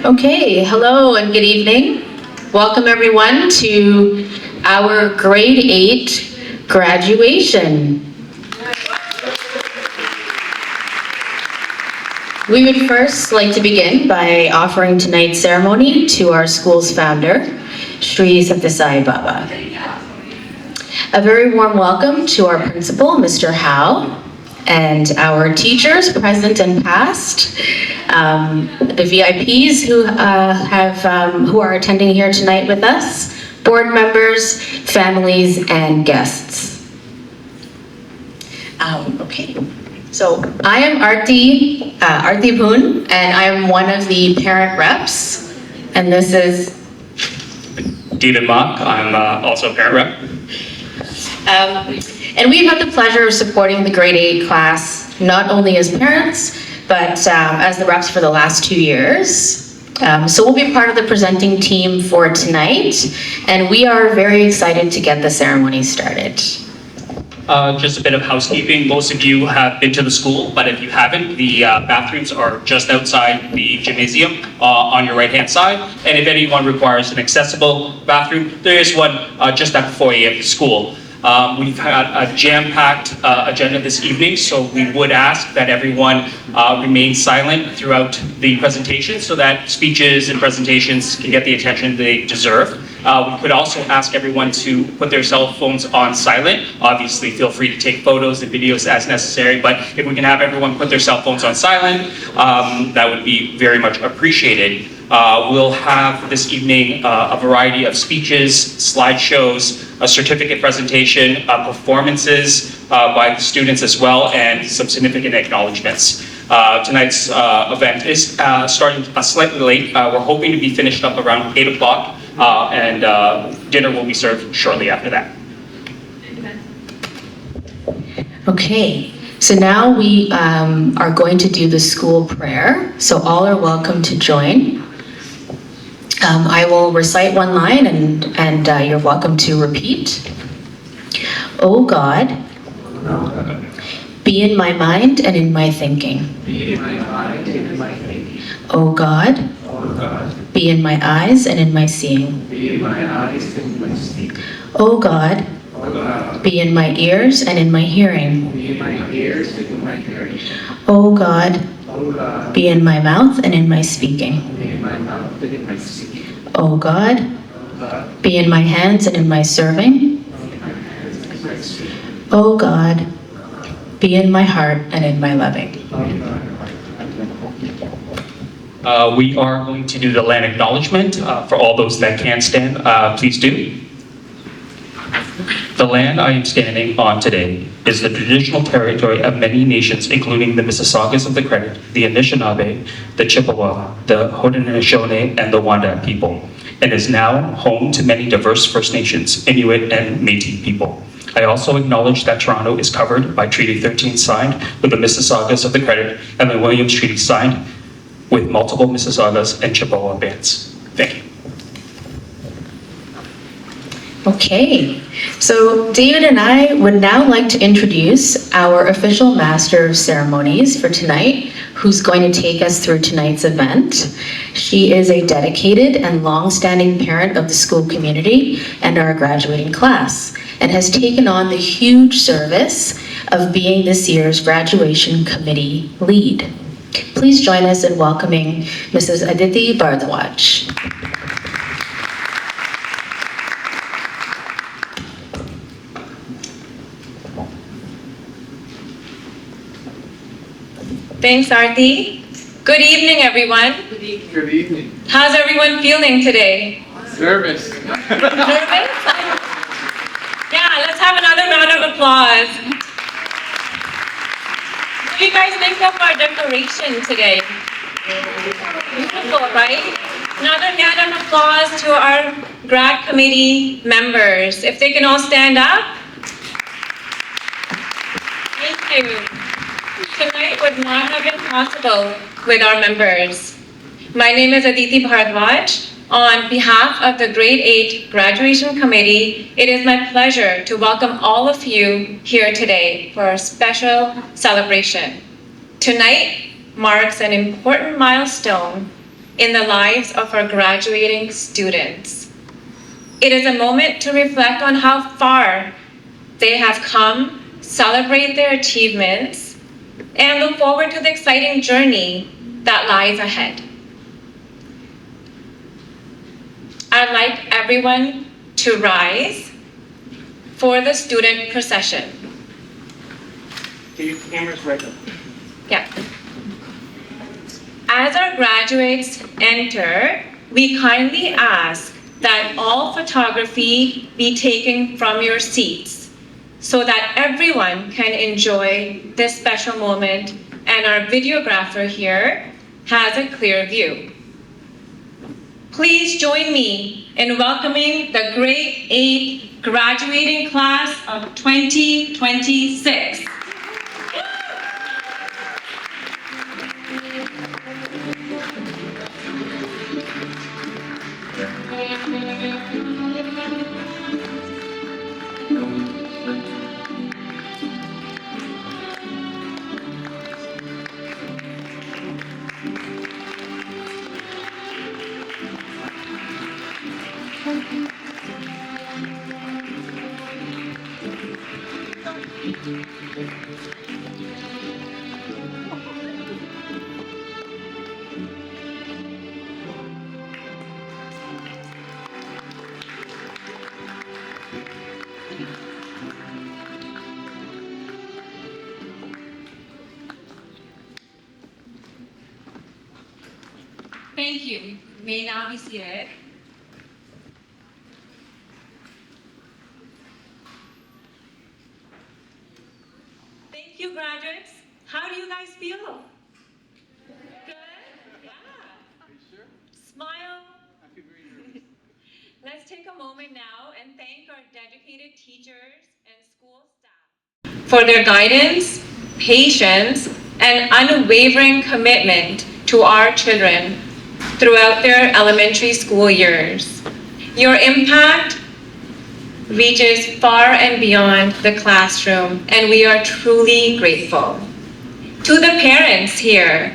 Okay, hello and good evening. Welcome everyone to our grade 8 graduation. We would first like to begin by offering tonight's ceremony to our school's founder, Shri Sathya Sai Baba. A very warm welcome to our principal, Mr. Howe, and our teachers, present and past, the VIPs who are attending here tonight with us, board members, families, and guests. Okay, so I am Arti Poon, and I am one of the parent reps, and this is David Mock. I'm also a parent rep. And we've had the pleasure of supporting the grade 8 class, not only as parents, but as the reps for the last 2 years. So we'll be part of the presenting team for tonight, and we are very excited to get the ceremony started. Just a bit of housekeeping. Most of you have been to the school, but if you haven't, the bathrooms are just outside the gymnasium on your right-hand side. And if anyone requires an accessible bathroom, there is one just at the foyer of the school. We've had a jam-packed agenda this evening, so we would ask that everyone remain silent throughout the presentation so that speeches and presentations can get the attention they deserve. We could also ask everyone to put their cell phones on silent. Obviously, feel free to take photos and videos as necessary, but if we can have everyone put their cell phones on silent, that would be very much appreciated. We'll have this evening a variety of speeches, slideshows, a certificate presentation, performances by the students as well, and some significant acknowledgements. Tonight's event is starting slightly late. We're hoping to be finished up around 8 o'clock, and dinner will be served shortly after that. Okay, so now we are going to do the school prayer, so all are welcome to join. I will recite one line and you're welcome to repeat. O God, be in my mind and in my thinking. O God, be in my eyes and in my seeing. O God, be in my ears and in my hearing. O God, be in my mouth and in my speaking. O God, be in my hands and in my serving. O God, be in my heart and in my loving. We are going to do the land acknowledgement. For all those that can't stand, please do. The land I am standing on today is the traditional territory of many nations, including the Mississaugas of the Credit, the Anishinaabe, the Chippewa, the Haudenosaunee, and the Wendat people, and is now home to many diverse First Nations, Inuit, and Métis people. I also acknowledge that Toronto is covered by Treaty 13 signed with the Mississaugas of the Credit and the Williams Treaty signed with multiple Mississaugas and Chippewa bands. Thank you. Okay, so David and I would now like to introduce our official Master of Ceremonies for tonight, who's going to take us through tonight's event. She is a dedicated and long-standing parent of the school community and our graduating class, and has taken on the huge service of being this year's graduation committee lead. Please join us in welcoming Mrs. Aditi Bardawaj. Thanks, Arti. Good evening, everyone. Good evening. Good evening. How's everyone feeling today? Nervous. Nervous? Yeah, let's have another round of applause. What do you guys think of our decoration today? Beautiful, right? Another round of applause to our grad committee members. If they can all stand up. Thank you. Tonight would not have been possible with our members. My name is Aditi Bhardwaj. On behalf of the Grade 8 Graduation Committee, it is my pleasure to welcome all of you here today for a special celebration. Tonight marks an important milestone in the lives of our graduating students. It is a moment to reflect on how far they have come, celebrate their achievements, and look forward to the exciting journey that lies ahead. I'd like everyone to rise for the student procession. Your camera's right up. Yeah. As our graduates enter, we kindly ask that all photography be taken from your seats so that everyone can enjoy this special moment and our videographer here has a clear view. Please join me in welcoming the grade 8 graduating class of 2026. Thank you. You may now be seated. Thank you, graduates. How do you guys feel? Good? Yeah. Are you sure? Smile. I feel very nervous. Let's take a moment now and thank our dedicated teachers and school staff for their guidance, patience, and unwavering commitment to our children throughout their elementary school years. Your impact reaches far and beyond the classroom, and we are truly grateful. To the parents here,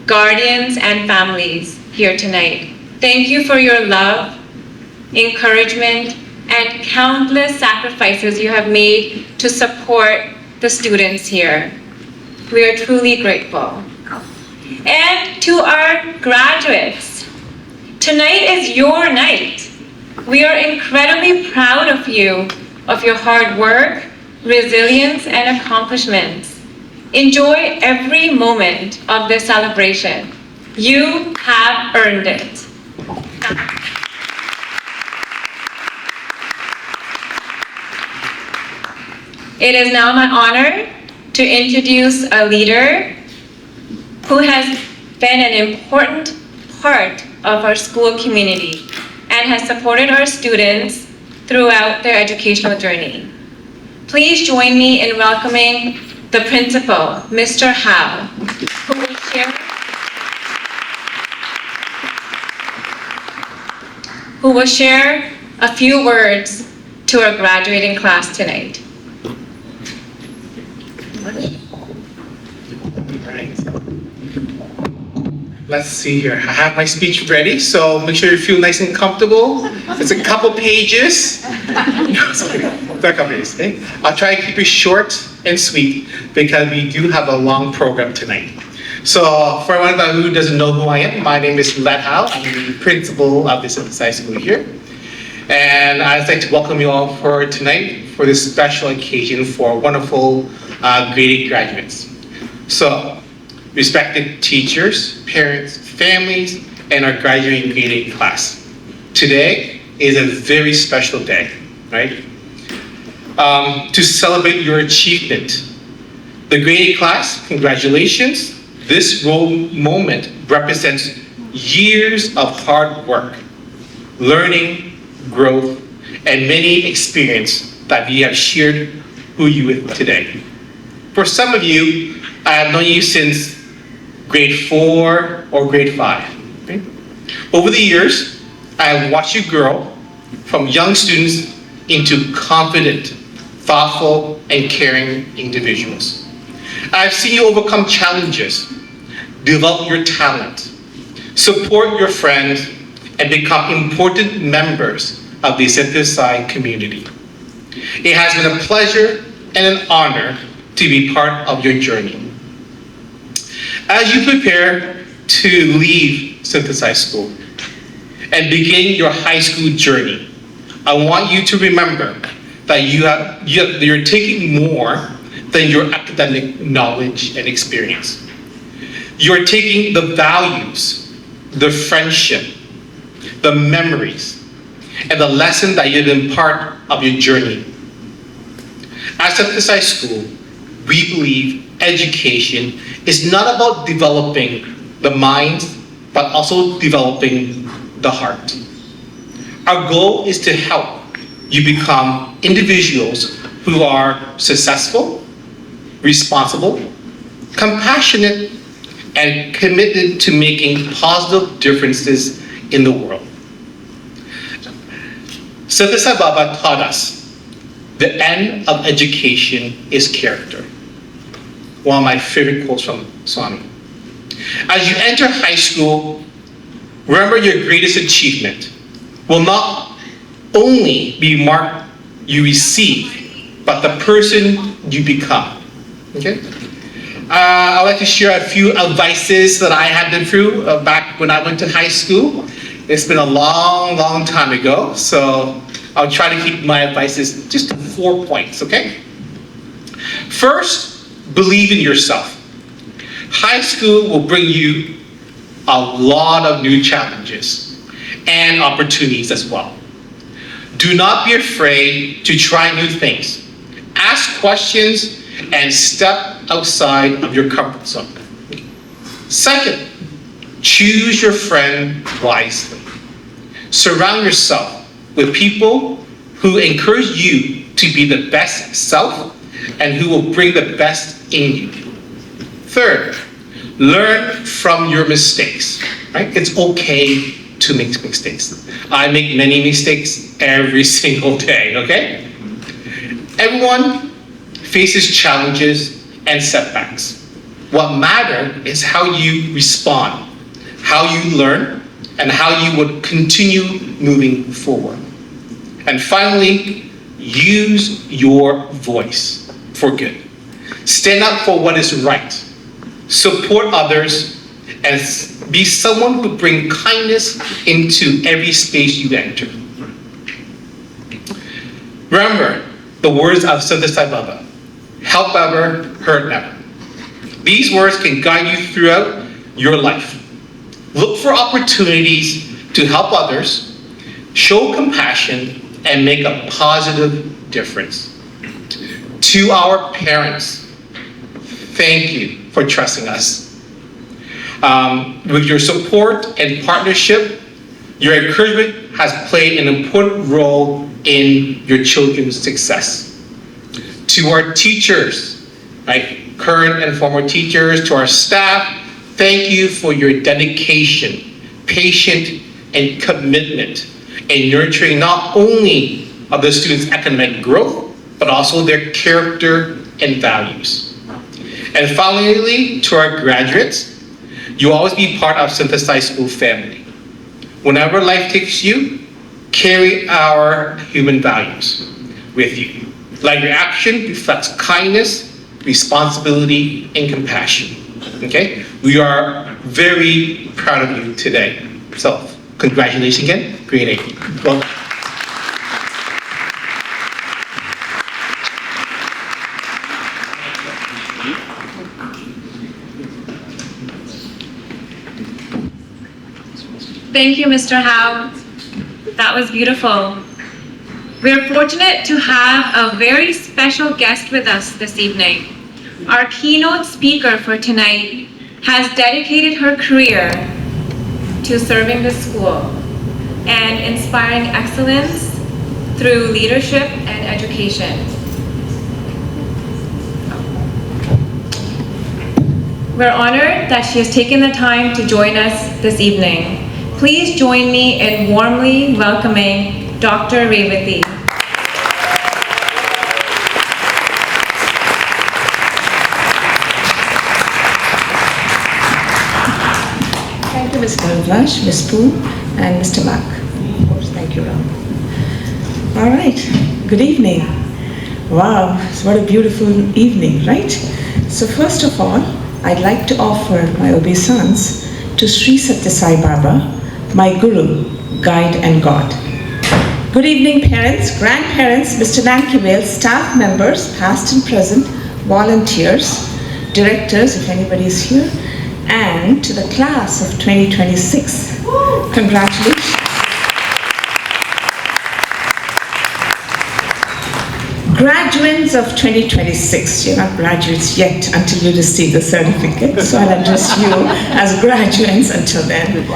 guardians, and families here tonight, thank you for your love, encouragement, and countless sacrifices you have made to support the students here. We are truly grateful. And to our graduates, tonight is your night. We are incredibly proud of you, of your hard work, resilience, and accomplishments. Enjoy every moment of this celebration. You have earned it. It is now my honor to introduce a leader who has been an important part of our school community and has supported our students throughout their educational journey. Please join me in welcoming the principal, Mr. Howe, who will share a few words to our graduating class tonight. Right. Let's see here. I have my speech ready, so make sure you feel nice and comfortable. It's a couple pages. No, sorry, it's a couple pages. Okay? I'll try to keep it short and sweet because we do have a long program tonight. So for anyone who doesn't know who I am, my name is Let Howe. I'm the principal of this high school here. And I'd like to welcome you all for tonight for this special occasion for wonderful grade 8 graduates. So, respected teachers, parents, families, and our graduating grade 8 class. Today is a very special day, right? To celebrate your achievement. The grade 8 class, congratulations. This moment represents years of hard work, learning, growth, and many experience that we have shared who you with today. For some of you, I have known you since grade 4 or grade 5. Okay? Over the years, I have watched you grow from young students into confident, thoughtful, and caring individuals. I've seen you overcome challenges, develop your talent, Support your friends and become important members of the Sathya Sai community. It has been a pleasure and an honor to be part of your journey. As you prepare to leave Sathya Sai School and begin your high school journey, I want you to remember that you're taking more than your academic knowledge and experience. You're taking the values, the friendship, the memories, and the lesson that you've been part of your journey. At Sathya Sai School, we believe education is not about developing the mind, but also developing the heart. Our goal is to help you become individuals who are successful, responsible, compassionate, and committed to making positive differences in the world. Sathya Sai Baba taught us the end of education is character. One of my favorite quotes from Swami. As you enter high school, remember your greatest achievement will not only be mark you receive, but the person you become. Okay? I'd like to share a few advices that I had been through back when I went to high school. It's been a long, long time ago, so I'll try to keep my advices just to 4 points, okay? First, believe in yourself. High school will bring you a lot of new challenges and opportunities as well. Do not be afraid to try new things. Ask questions and step outside of your comfort zone. Second, choose your friend wisely. Surround yourself with people who encourage you to be the best self and who will bring the best in you. Third, learn from your mistakes. Right? It's okay to make mistakes. I make many mistakes every single day, okay? Everyone faces challenges and setbacks. What matters is how you respond, how you learn, and how you would continue moving forward. And finally, use your voice for good. Stand up for what is right. Support others and be someone who brings kindness into every space you enter. Remember the words of Sathya Sai Baba, help ever, hurt never. These words can guide you throughout your life. Look for opportunities to help others, show compassion, and make a positive difference. To our parents, thank you for trusting us. With your support and partnership, your encouragement has played an important role in your children's success. To our teachers, right, current and former teachers, to our staff, thank you for your dedication, patience, and commitment in nurturing not only of the students' academic growth, but also their character and values. And finally, to our graduates, you'll always be part of Sathya Sai School family. Whenever life takes you, carry our human values with you. Like your action reflects kindness, responsibility, and compassion. Okay? We are very proud of you today. So, congratulations again, grade 8. Well done. Thank you, Mr. Howe. That was beautiful. We're fortunate to have a very special guest with us this evening. Our keynote speaker for tonight has dedicated her career to serving the school and inspiring excellence through leadership and education. We're honored that she has taken the time to join us this evening. Please join me in warmly welcoming Dr. Revathi. Thank you, Ms. Bharadwaj, Ms. Poon, and Mr. Mack. Of course, thank you, Ram. All right, good evening. Wow, what a beautiful evening, right? So first of all, I'd like to offer my obeisance to Sri Sathya Sai Baba, my Guru, Guide and God. Good evening, parents, grandparents, Mr. Nankivel, staff members, past and present, volunteers, directors, if anybody is here, and to the class of 2026. Congratulations. Graduates of 2026, you're not graduates yet until you receive the certificate, so I'll address you as graduates until then.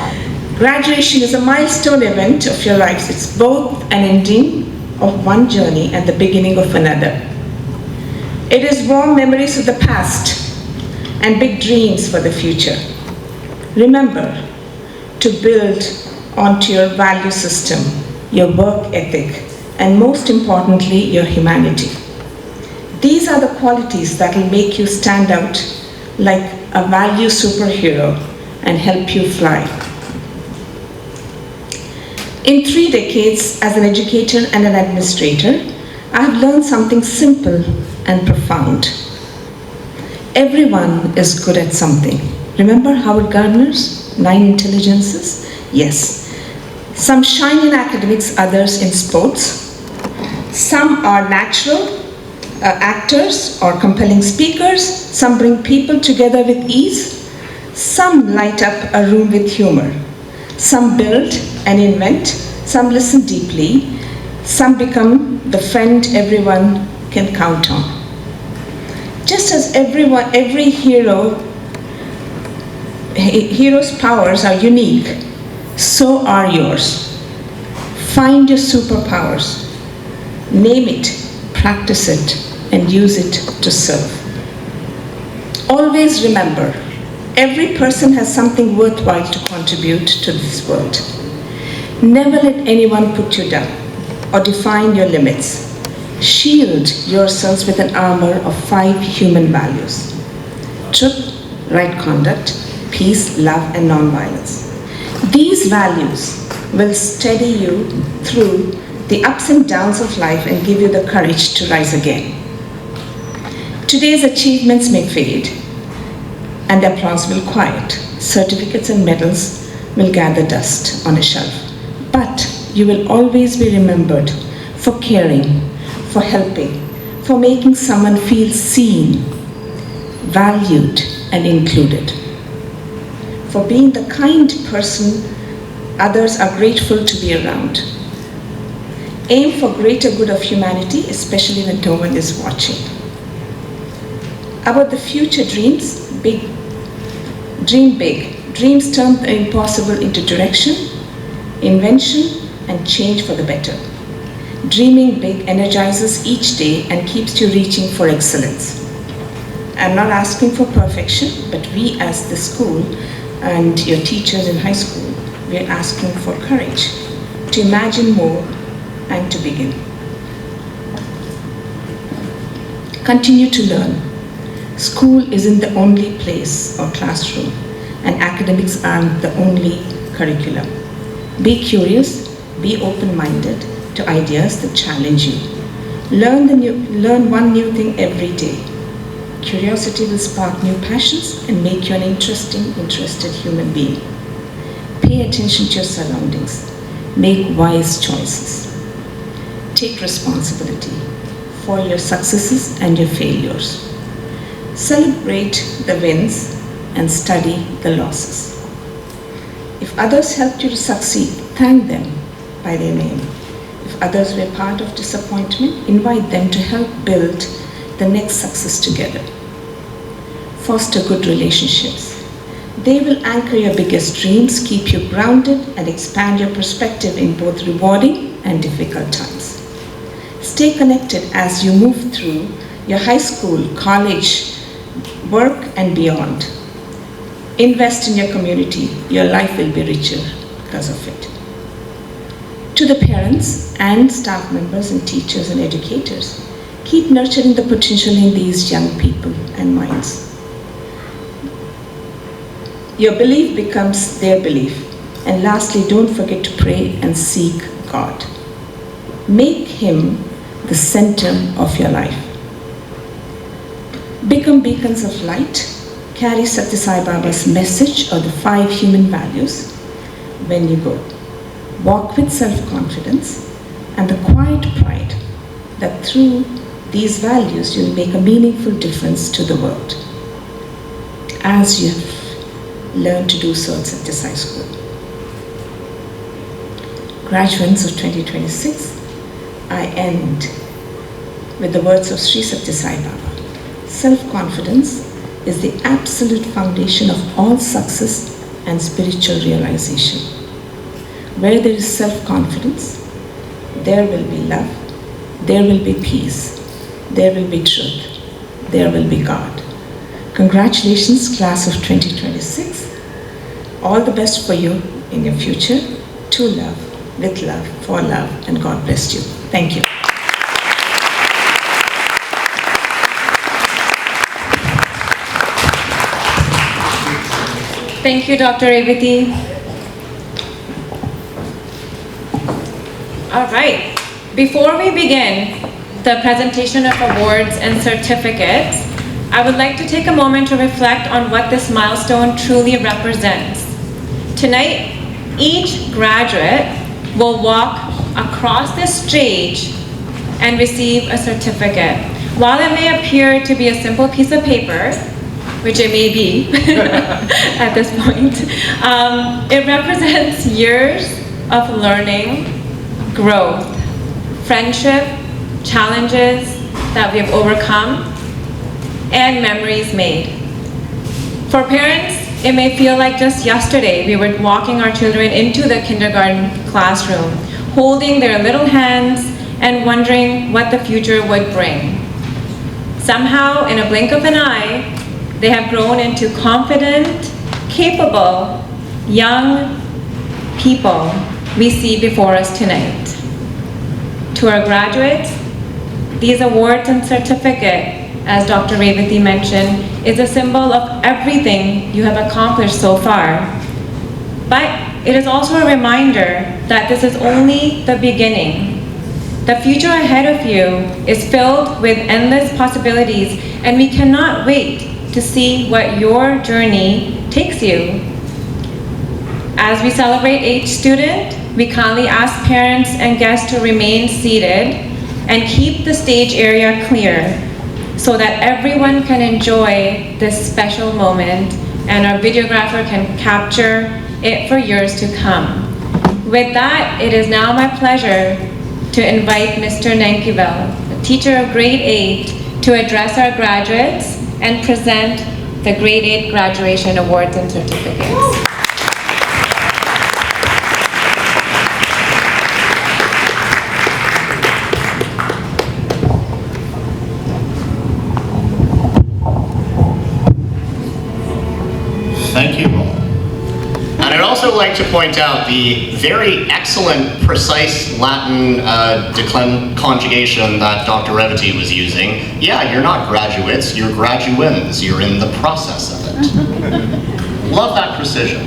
Graduation is a milestone event of your lives. It's both an ending of one journey and the beginning of another. It is warm memories of the past and big dreams for the future. Remember to build onto your value system, your work ethic, and most importantly, your humanity. These are the qualities that will make you stand out like a value superhero and help you fly. In 3 decades as an educator and an administrator, I have learned something simple and profound. Everyone is good at something. Remember Howard Gardner's 9 intelligences? Yes. Some shine in academics, others in sports. Some are natural actors or compelling speakers. Some bring people together with ease. Some light up a room with humor. Some build and invent. Some listen deeply. Some become the friend everyone can count on. Just as every hero's powers are unique, so are yours. Find your superpowers. Name it, practice it, and use it to serve. Always remember, every person has something worthwhile to contribute to this world. Never let anyone put you down or define your limits. Shield yourselves with an armor of 5 human values: truth, right conduct, peace, love, and non-violence. These values will steady you through the ups and downs of life and give you the courage to rise again. Today's achievements may fade and the applause will quiet. Certificates and medals will gather dust on a shelf. But you will always be remembered for caring, for helping, for making someone feel seen, valued, and included. For being the kind person others are grateful to be around. Aim for greater good of humanity, especially when no one is watching. About the future dreams, dream big. Dreams turn the impossible into direction, invention, and change for the better. Dreaming big energizes each day and keeps you reaching for excellence. I'm not asking for perfection, but we as the school and your teachers in high school, we're asking for courage to imagine more and to begin. Continue to learn. School isn't the only place or classroom, and academics aren't the only curriculum. Be curious, be open-minded to ideas that challenge you. Learn one new thing every day. Curiosity will spark new passions and make you an interested human being. Pay attention to your surroundings. Make wise choices. Take responsibility for your successes and your failures. Celebrate the wins and study the losses. If others helped you to succeed, thank them by their name. If others were part of disappointment, invite them to help build the next success together. Foster good relationships. They will anchor your biggest dreams, keep you grounded, and expand your perspective in both rewarding and difficult times. Stay connected as you move through your high school, college, work, and beyond. Invest in your community. Your life will be richer because of it. To the parents and staff members and teachers and educators, keep nurturing the potential in these young people and minds. Your belief becomes their belief. And lastly, don't forget to pray and seek God. Make Him the center of your life. Become beacons of light. Carry Sathya Sai Baba's message of the 5 human values when you go. Walk with self-confidence and the quiet pride that through these values you'll make a meaningful difference to the world, as you have learned to do so at Sathya Sai School. Graduates of 2026, I end with the words of Sri Sathya Sai Baba. Self-confidence is the absolute foundation of all success and spiritual realization. Where there is self-confidence, there will be love, there will be peace, there will be truth, there will be God. Congratulations, class of 2026. All the best for you in your future. To love, with love, for love, and God bless you. Thank you. Thank you, Dr. Revati. All right. Before we begin the presentation of awards and certificates, I would like to take a moment to reflect on what this milestone truly represents. Tonight, each graduate will walk across the stage and receive a certificate. While it may appear to be a simple piece of paper, which it may be at this point, it represents years of learning, growth, friendship, challenges that we have overcome, and memories made. For parents, it may feel like just yesterday we were walking our children into the kindergarten classroom, holding their little hands and wondering what the future would bring. Somehow, in a blink of an eye, they have grown into confident, capable, young people we see before us tonight. To our graduates, these awards and certificate, as Dr. Revati mentioned, is a symbol of everything you have accomplished so far. But it is also a reminder that this is only the beginning. The future ahead of you is filled with endless possibilities, and we cannot wait to see what your journey takes you. As we celebrate each student, we kindly ask parents and guests to remain seated and keep the stage area clear so that everyone can enjoy this special moment and our videographer can capture it for years to come. With that, it is now my pleasure to invite Mr. Nankivel, a teacher of grade 8, to address our graduates and present the grade 8 graduation awards and certificates. Thank you all. And I'd also like to point out the very excellent, precise Latin conjugation that Dr. Revati was using. Yeah, you're not graduates, you're graduands. You're in the process of it. Love that precision.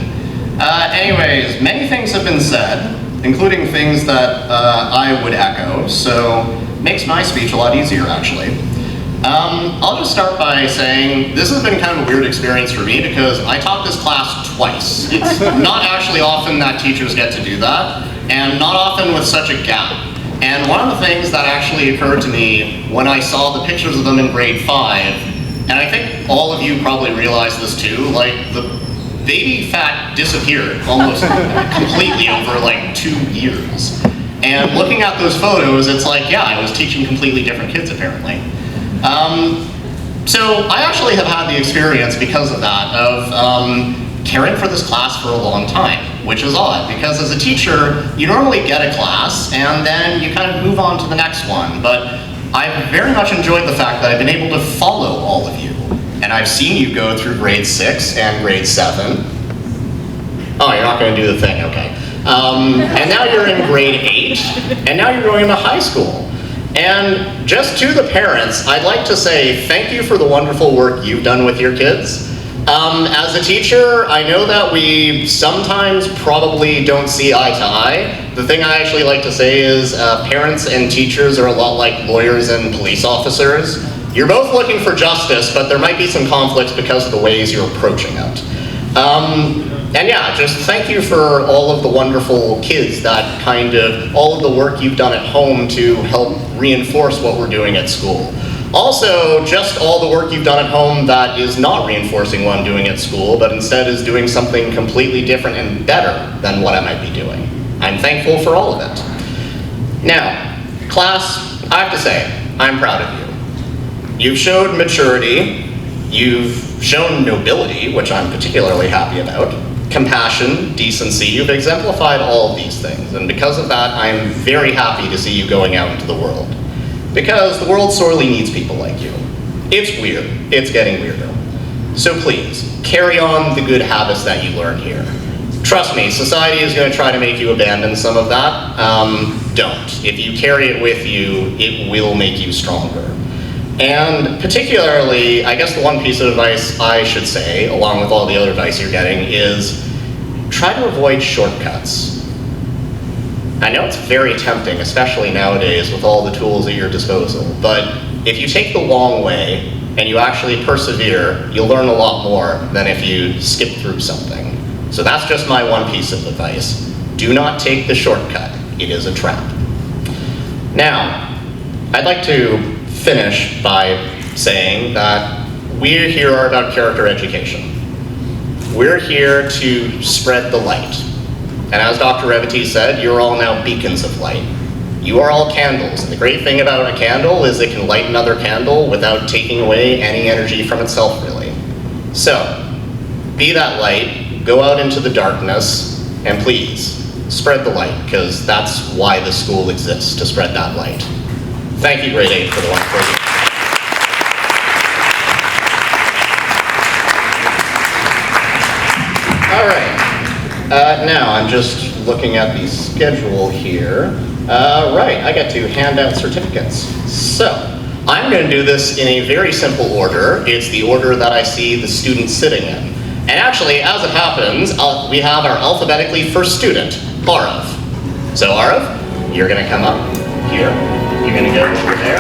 Anyways, many things have been said, including things that I would echo, so makes my speech a lot easier, actually. I'll just start by saying this has been kind of a weird experience for me because I taught this class twice. It's not actually often that teachers get to do that, and not often with such a gap. And one of the things that actually occurred to me when I saw the pictures of them in grade 5, and I think all of you probably realize this too, like the baby fat disappeared almost completely over like 2 years. And looking at those photos, it's like, yeah, I was teaching completely different kids apparently. So I actually have had the experience because of that of caring for this class for a long time, which is odd because as a teacher, you normally get a class and then you kind of move on to the next one. But I've very much enjoyed the fact that I've been able to follow all of you. And I've seen you go through grade 6 and grade 7. Oh, you're not going to do the thing, okay. And now you're in grade 8, and now you're going into high school. And just to the parents, I'd like to say thank you for the wonderful work you've done with your kids. As a teacher, I know that we sometimes probably don't see eye to eye. The thing I actually like to say is parents and teachers are a lot like lawyers and police officers. You're both looking for justice, but there might be some conflicts because of the ways you're approaching it. And yeah, just thank you for all of the wonderful kids that all of the work you've done at home to help reinforce what we're doing at school. Also, just all the work you've done at home that is not reinforcing what I'm doing at school, but instead is doing something completely different and better than what I might be doing. I'm thankful for all of it. Now, class, I have to say, I'm proud of you. You've showed maturity, you've shown nobility, which I'm particularly happy about, compassion, decency, you've exemplified all of these things, and because of that, I'm very happy to see you going out into the world. Because the world sorely needs people like you. It's weird, it's getting weirder. So please, carry on the good habits that you learn here. Trust me, society is going to try to make you abandon some of that. Don't. If you carry it with you, it will make you stronger. And particularly, I guess the one piece of advice I should say, along with all the other advice you're getting, is try to avoid shortcuts. I know it's very tempting, especially nowadays with all the tools at your disposal, but if you take the long way and you actually persevere, you'll learn a lot more than if you skip through something. So that's just my one piece of advice. Do not take the shortcut. It is a trap. Now, I'd like to finish by saying that we here are about character education. We're here to spread the light. And as Dr. Revati said, you're all now beacons of light. You are all candles, and the great thing about a candle is it can light another candle without taking away any energy from itself, really. So, be that light, go out into the darkness, and please, spread the light, because that's why the school exists, to spread that light. Thank you, Grade 8, for the wonderful year. All right. Now, I'm just looking at the schedule here. Right, I get to hand out certificates. So, I'm going to do this in a very simple order. It's the order that I see the students sitting in. And actually, as it happens, we have our alphabetically first student, Arav. So, Arav, you're going to come up here. You're going to go over there.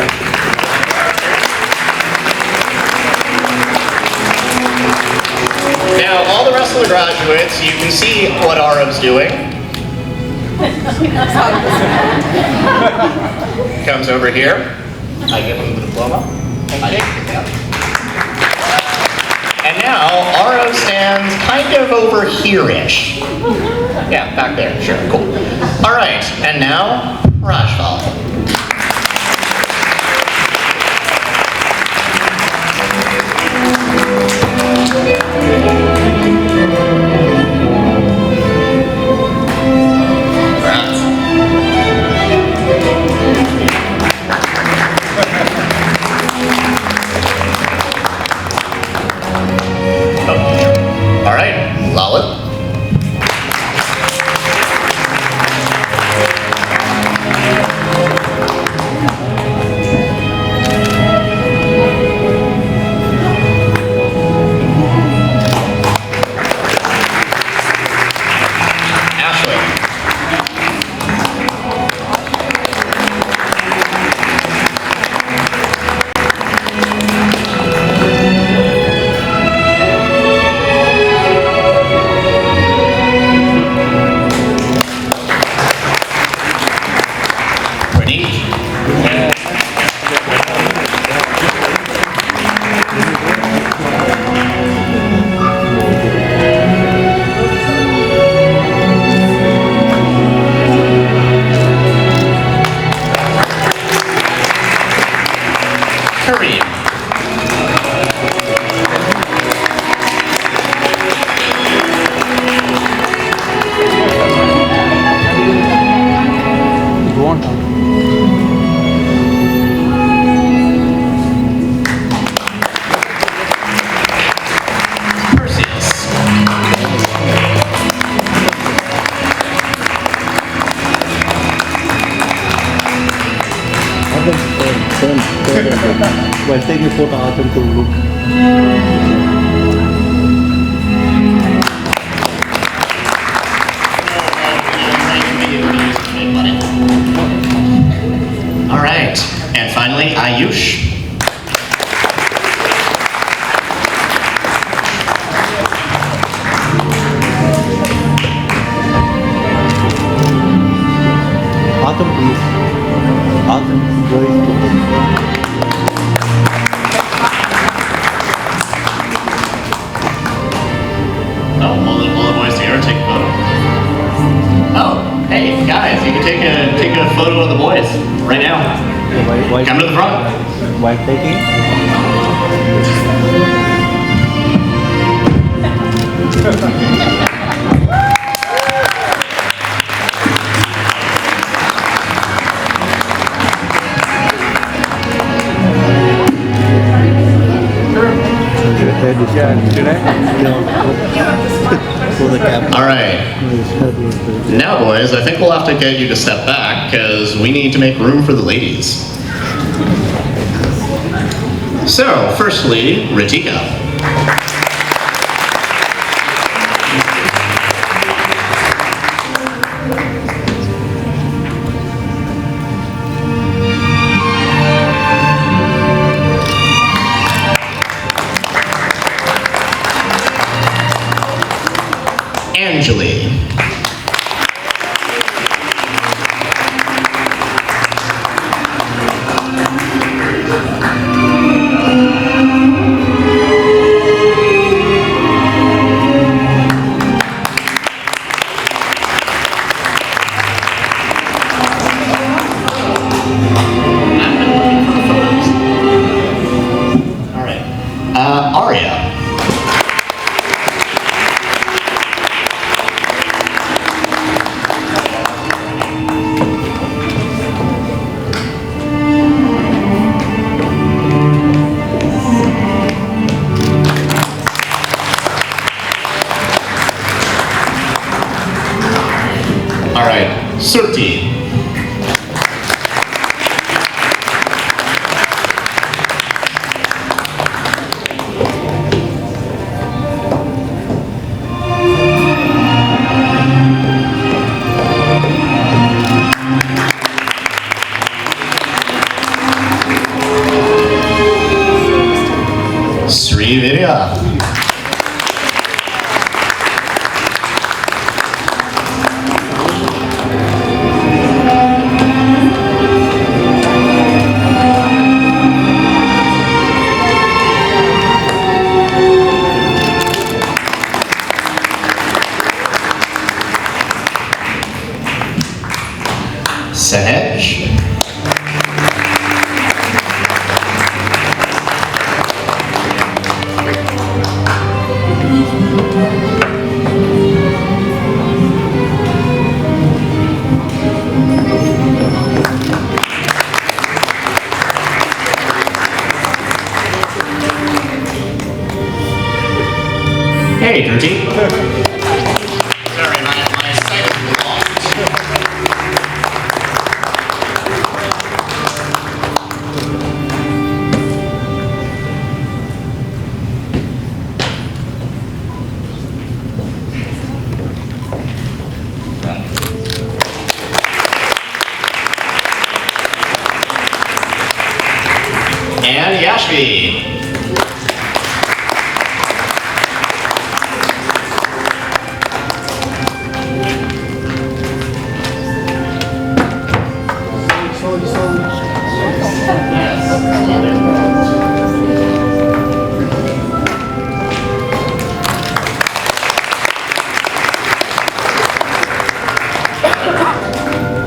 Now, all the rest of the graduates, you can see what Arav's doing. Comes over here. I give him the diploma. I take it down. And now, Arav stands kind of over here-ish. Yeah, back there. Sure, cool. All right, and now, Rajval. All right, Lala. While taking photo, ask them to look. if you could take a photo of the boys right now. Come to the front. Wife taking? All right. Now, boys, I think we'll have to get you to step back because we need to make room for the ladies. So, firstly, Ritika. Anjali. All right. Aria. All right, Surti. Sri Vidya. Sahej. Hey, Dirty. Sorry, my sight is lost. And Yashvi.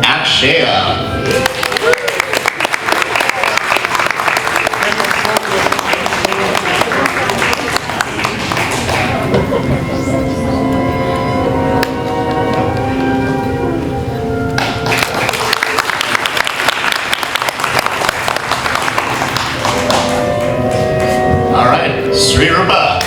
Akshaya. All right, Sri Rupa.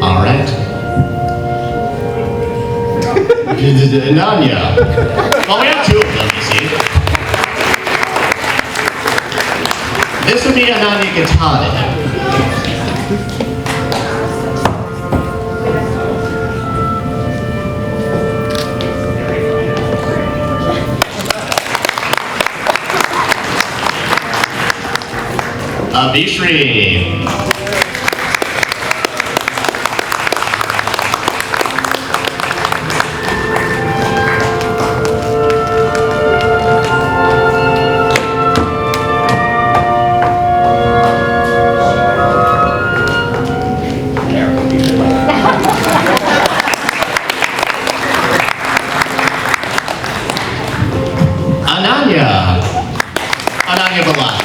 All right. Nanya. Well, we have two of them, you see. This would be Ananya Gitane. Abhishri. Ananya Balani.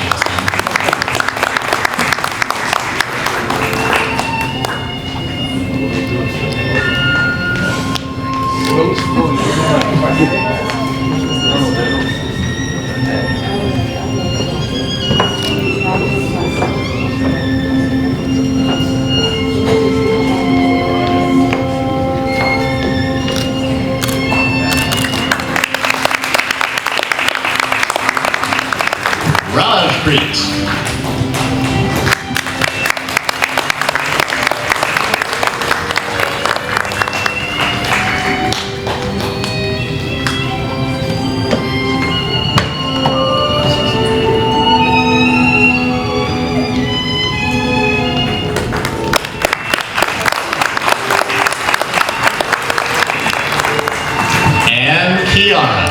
Rajpreet. And Kiara.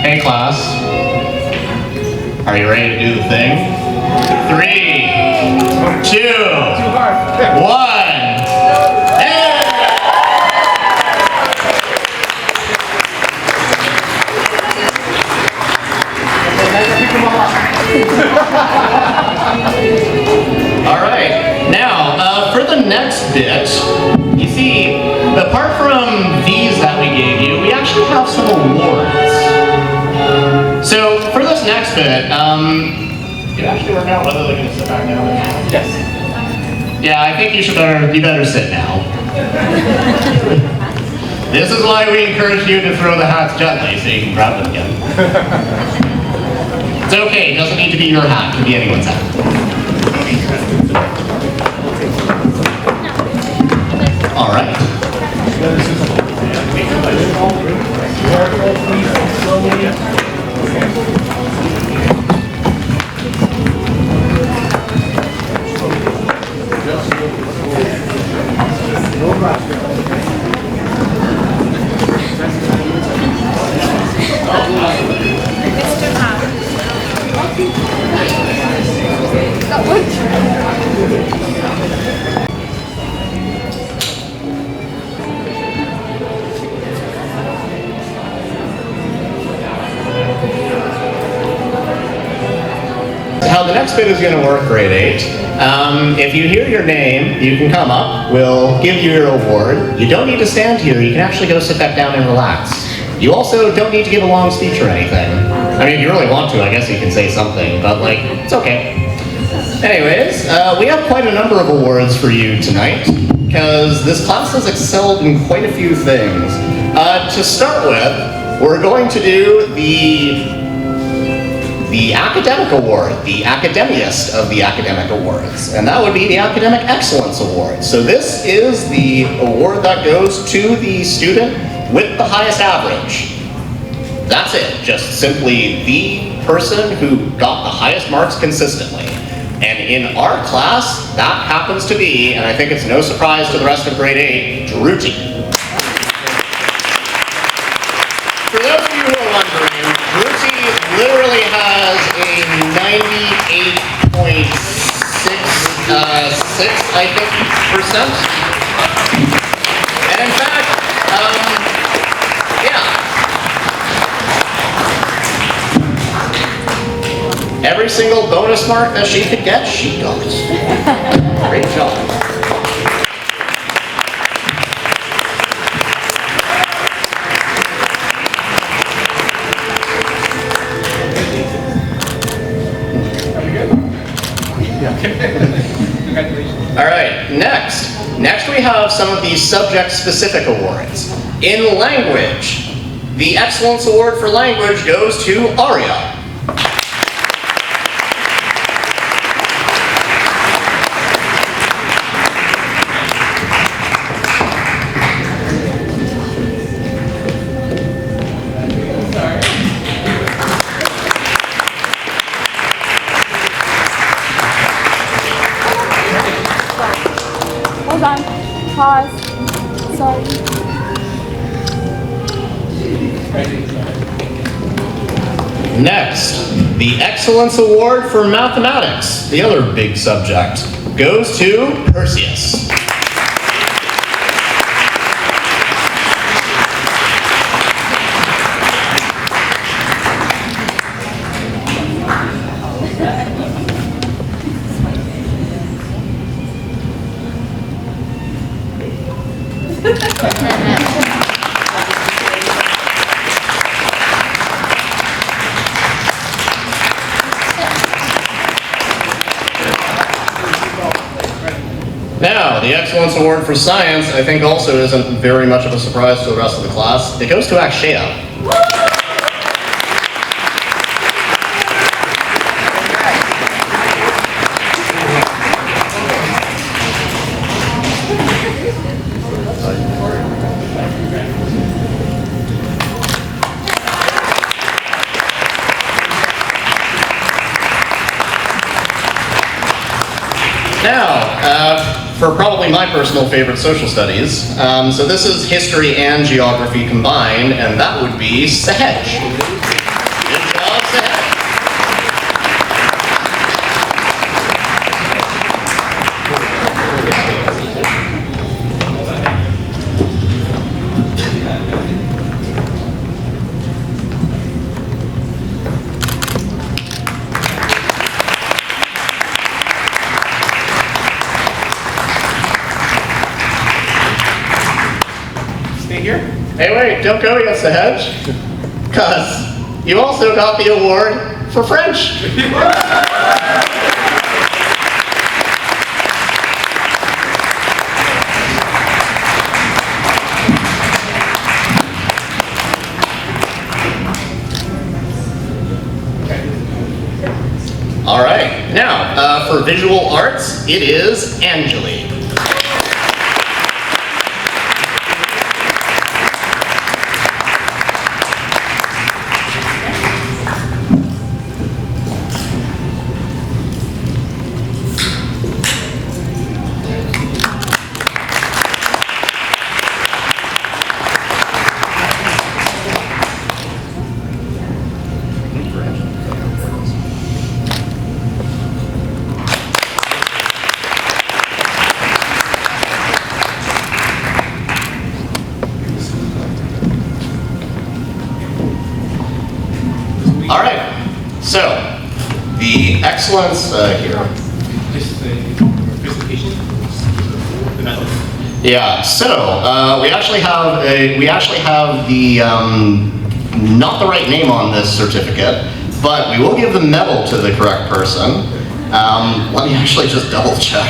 Hey class, are you ready to do the thing? 3, 2, 1. Hey! All right, now for the next bit, you see, apart from these that we gave you, we actually have some awards. So for this next bit, you actually work out whether they're going to sit back down or not. Yes. Yeah, I think you better sit now. This is why we encourage you to throw the hats gently so you can grab them again. It's okay, it doesn't need to be your hat, it can be anyone's hat. All right. How the next bit is going to work, grade 8. If you hear your name, you can come up. We'll give you your award. You don't need to stand here. You can actually go sit back down and relax. You also don't need to give a long speech or anything. I mean, if you really want to, I guess you can say something, but like, it's okay. Anyways, we have quite a number of awards for you tonight, because this class has excelled in quite a few things. To start with, we're going to do the Academic Award, the academiest of the academic awards, and that would be the Academic Excellence Award. So this is the award that goes to the student with the highest average. That's it, just simply the person who got the highest marks consistently. And in our class, that happens to be, and I think it's no surprise to the rest of grade 8, Dhruti. For those of you who are wondering, Dhruti literally has a 98.66, I think, percent. And in fact, yeah. Every single bonus mark that she could get, she got. Great job. Congratulations. All right, next. Next we have some of these subject-specific awards. In language, the Excellence Award for Language goes to Aria. Hold on. Pause. Sorry. Next, the Excellence Award for Mathematics, the other big subject, goes to Perseus. Now, the Excellence Award for Science, I think also isn't very much of a surprise to the rest of the class. It goes to Akshaya. Now, for probably my personal favorite, social studies. So this is history and geography combined, and that would be Sahej. Good job, Sahej. Stay here. Hey, wait, don't go yet, Sahej. Because you also got the award for French. All right, now, for visual arts, it is Anjali. All right, so the excellence here. Just presentation. The method. Yeah, so we actually have the not the right name on this certificate, but we will give the medal to the correct person. Let me actually just double check.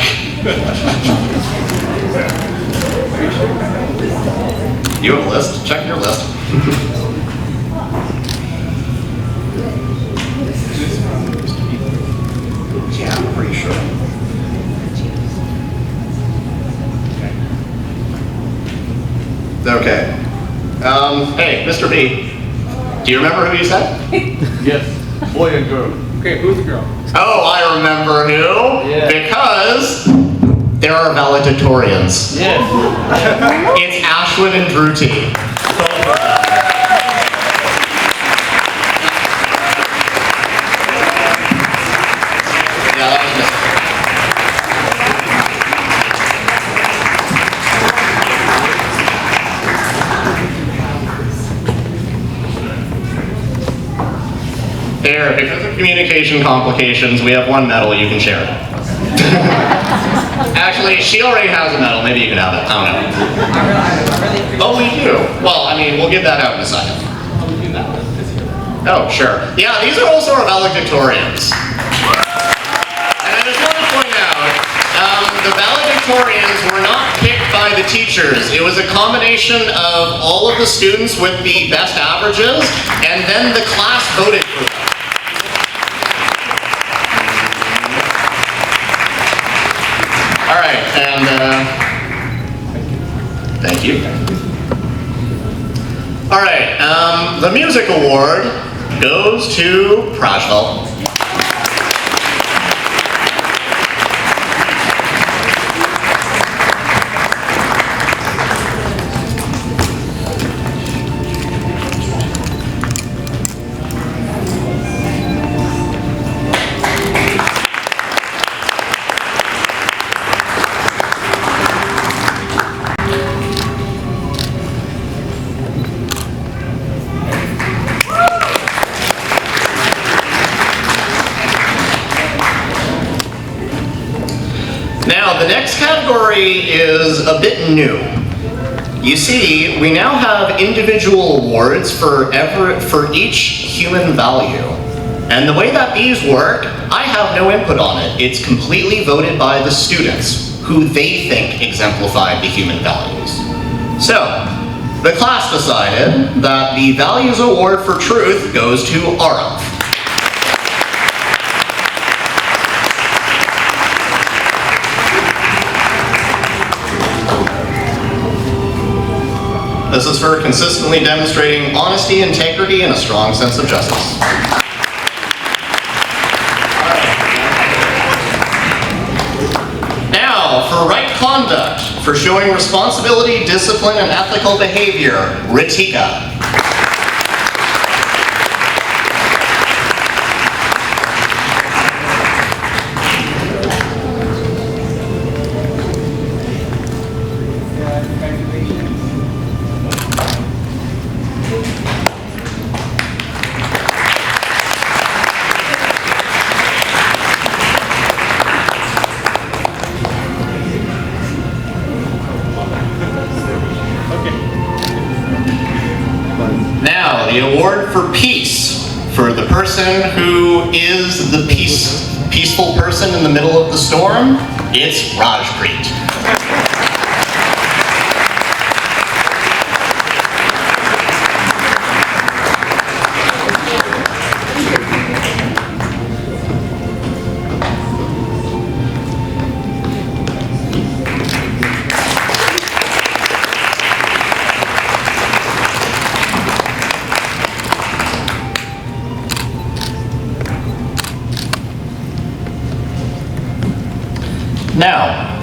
You have a list? Check your list. Yeah, I'm pretty sure. Okay. Hey, Mr. B, do you remember who you said? Yes, boy and girl. Okay, who's the girl? Oh, I remember who. Yeah. Because there are valedictorians. Yes. It's Ashwin and Dhruti. Yeah, that was missing. There, because of communication complications, we have one medal, you can share it. Actually, she already has a medal, maybe you can have it, I don't know. Oh, we do? Well, I mean, we'll give that out in a second. Oh, sure. Yeah, these are also our valedictorians. And I just want to point out, teachers. It was a combination of all of the students with the best averages, and then the class voted for them. All right, and thank you. All right, the music award goes to Prajval. Now, the next category is a bit new. You see, we now have individual awards for each human value. And the way that these work, I have no input on it. It's completely voted by the students, who they think exemplified the human values. So, the class decided that the Values Award for Truth goes to Arav. This is for consistently demonstrating honesty, integrity, and a strong sense of justice. Now, for right conduct, for showing responsibility, discipline, and ethical behavior, Ritika. Now, the award for peace, for the person who is the peaceful person in the middle of the storm, it's Rajpreet. Now,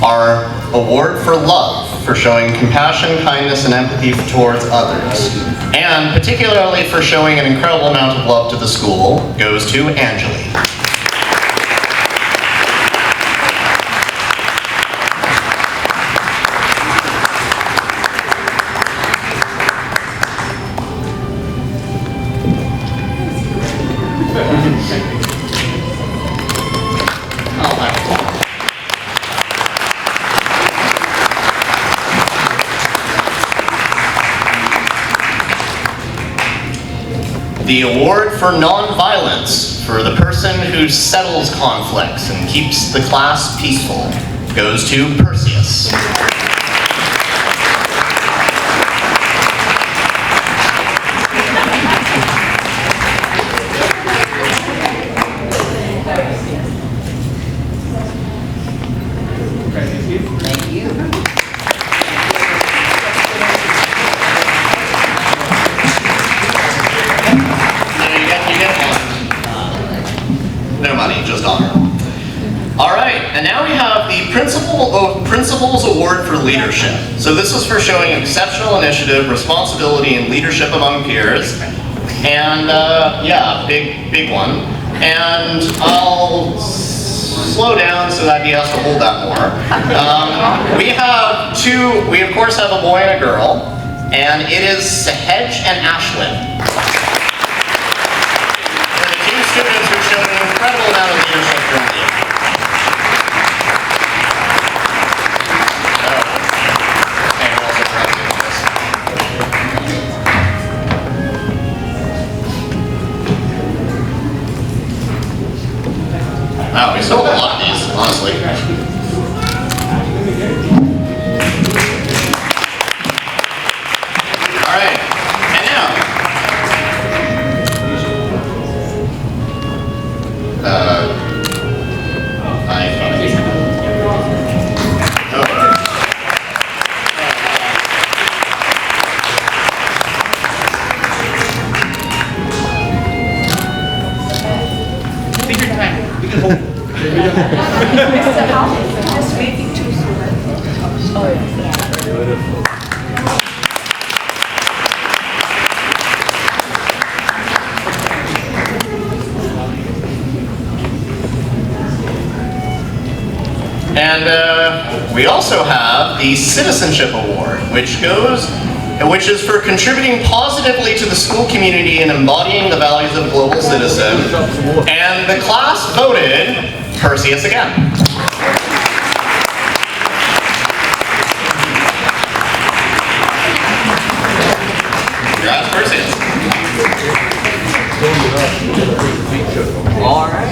our award for love, for showing compassion, kindness, and empathy towards others, and particularly for showing an incredible amount of love to the school, goes to Anjali. The award for nonviolence, for the person who settles conflicts and keeps the class peaceful, goes to Perseus. No money, just honor. All right, and now we have the Principal's Award for Leadership. So this is for showing exceptional initiative, responsibility, and leadership among peers. And yeah, big one. And I'll slow down so that he has to hold that more. We of course have a boy and a girl, and it is Sahej and Ashlyn. Students who showed an incredible amount of leadership during the year. Wow, we sold a lot of these, honestly. And we also have the Citizenship Award, which is for contributing positively to the school community and embodying the values of a global citizen. And the class voted Perseus again. Congrats, Perseus. All right.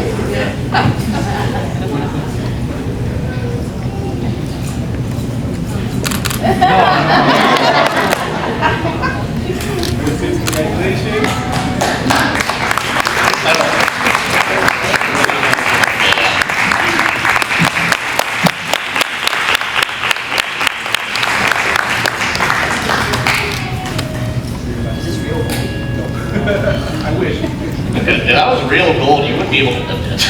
I wish. If that was real gold, you wouldn't be able to lift it.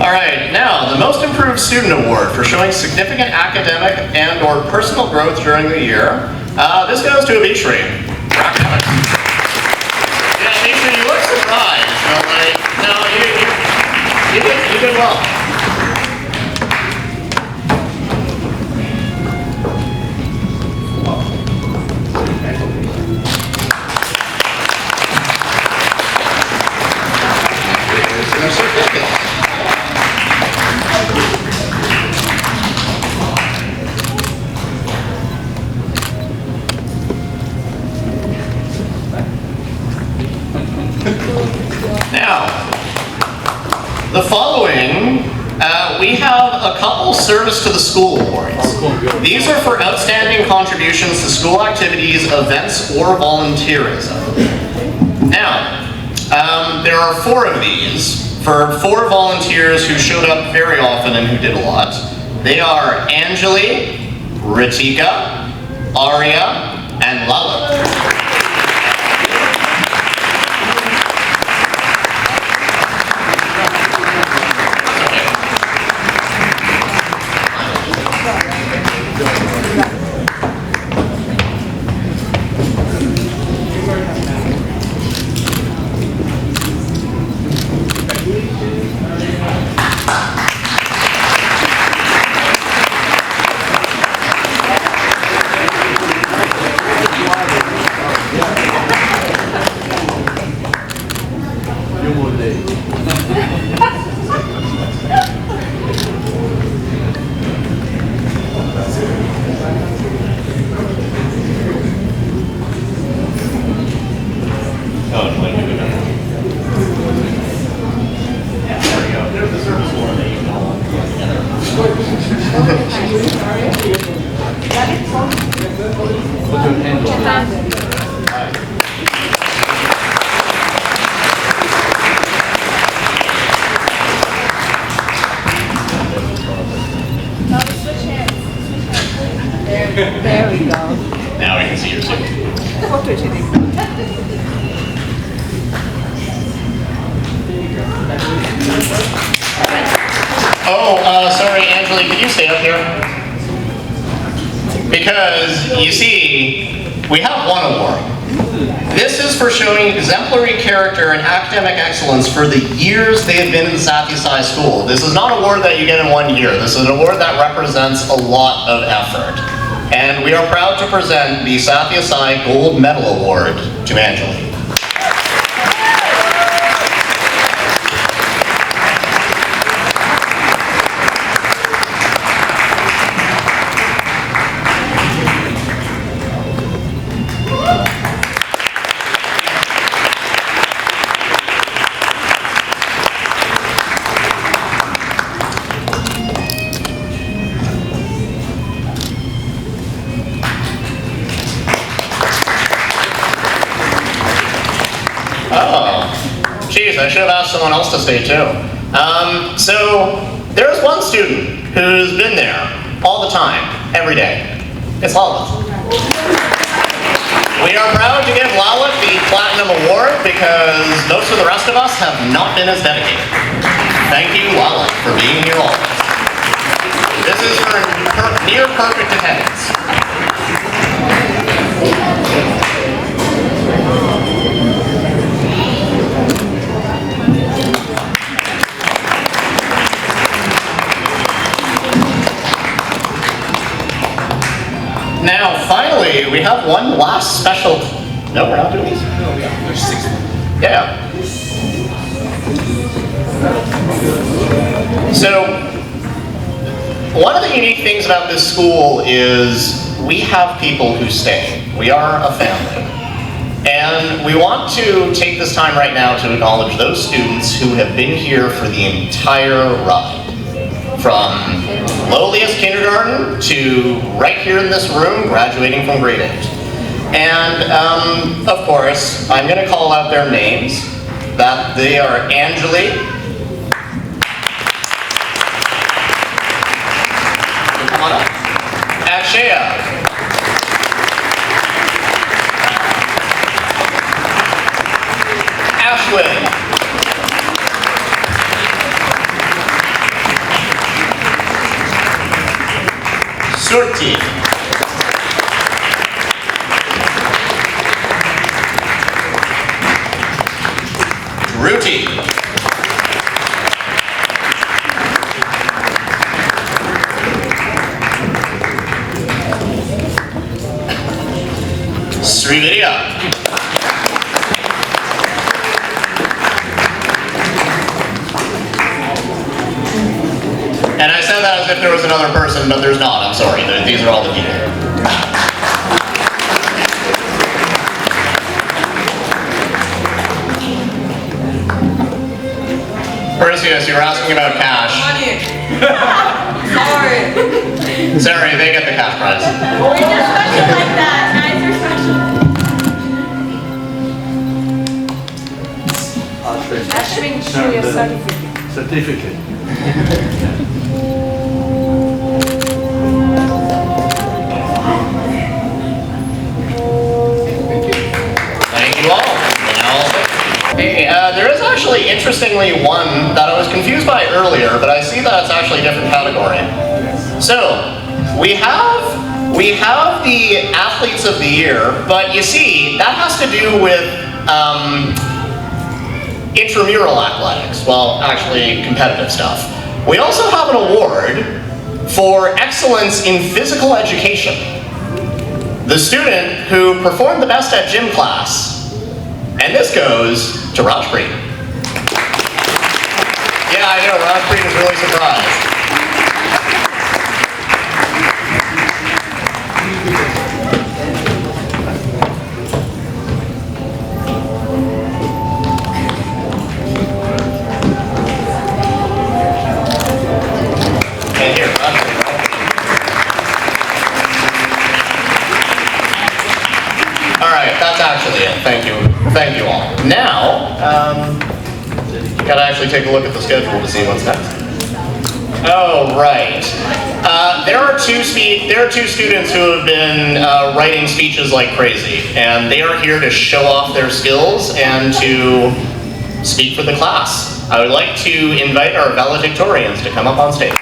All right, now the Most Improved Student Award for showing significant academic and or personal growth during the year. This goes to Abhishri for academics. Yeah, Abhishri, you look surprised. So like, no, you did well. Now, the following, we have a couple Service to the School awards. These are for outstanding contributions to school activities, events, or volunteerism. Now, there are 4 of these for 4 volunteers who showed up very often and who did a lot. They are Anjali, Ritika, Arya, and Lala. There we go. Now we can see your signature. Oh, sorry, Anjali, could you stay up here? Because, you see, we have one award. This is for showing exemplary character and academic excellence for the years they have been in the Sathya Sai School. This is not an award that you get in 1 year. This is an award that represents a lot of effort. And we are proud to present the Sathya Sai Gold Medal Award to Anjali. I should have asked someone else to stay too. So there's one student who's been there all the time, every day. It's Lala. We are proud to give Lala the Platinum them award because most of the rest of us have not been as dedicated. Thank you, Lala, for being here all. This is for near perfect attendance. Now, finally, we have one last special. No, we're not doing these? No, yeah, there's 6. Yeah. So, one of the unique things about this school is we have people who stay. We are a family. And we want to take this time right now to acknowledge those students who have been here for the entire ride. From lowliest kindergarten to right here in this room, graduating from grade 8. And of course, I'm going to call out their names. That they are Angeli, come on up, Akshaya, Ashwin, Surti, Ruti, Srividya, and I said that as if there was another person, but there's not. I'm sorry. These are all the people. Perseus, you were asking about cash. Money. Sorry. Sorry, they get the cash prize. We're just special like that. Guys are special. Ashwin, show your certificate. Certificate. Thank you all. Hey, there is actually, interestingly, one that I was confused by earlier, but I see that it's actually a different category. So, we have the athletes of the year, but you see, that has to do with intramural athletics. Well, actually, competitive stuff. We also have an award for excellence in physical education. The student who performed the best at gym class. And this goes to Rajpreet. Yeah, I know, Rajpreet is really surprised. And here, Rajpreet. All right, that's actually it. Thank you. Thank you all. Now, gotta actually take a look at the schedule to see what's next. Oh, right. There are two students who have been writing speeches like crazy, and they are here to show off their skills and to speak for the class. I would like to invite our valedictorians to come up on stage.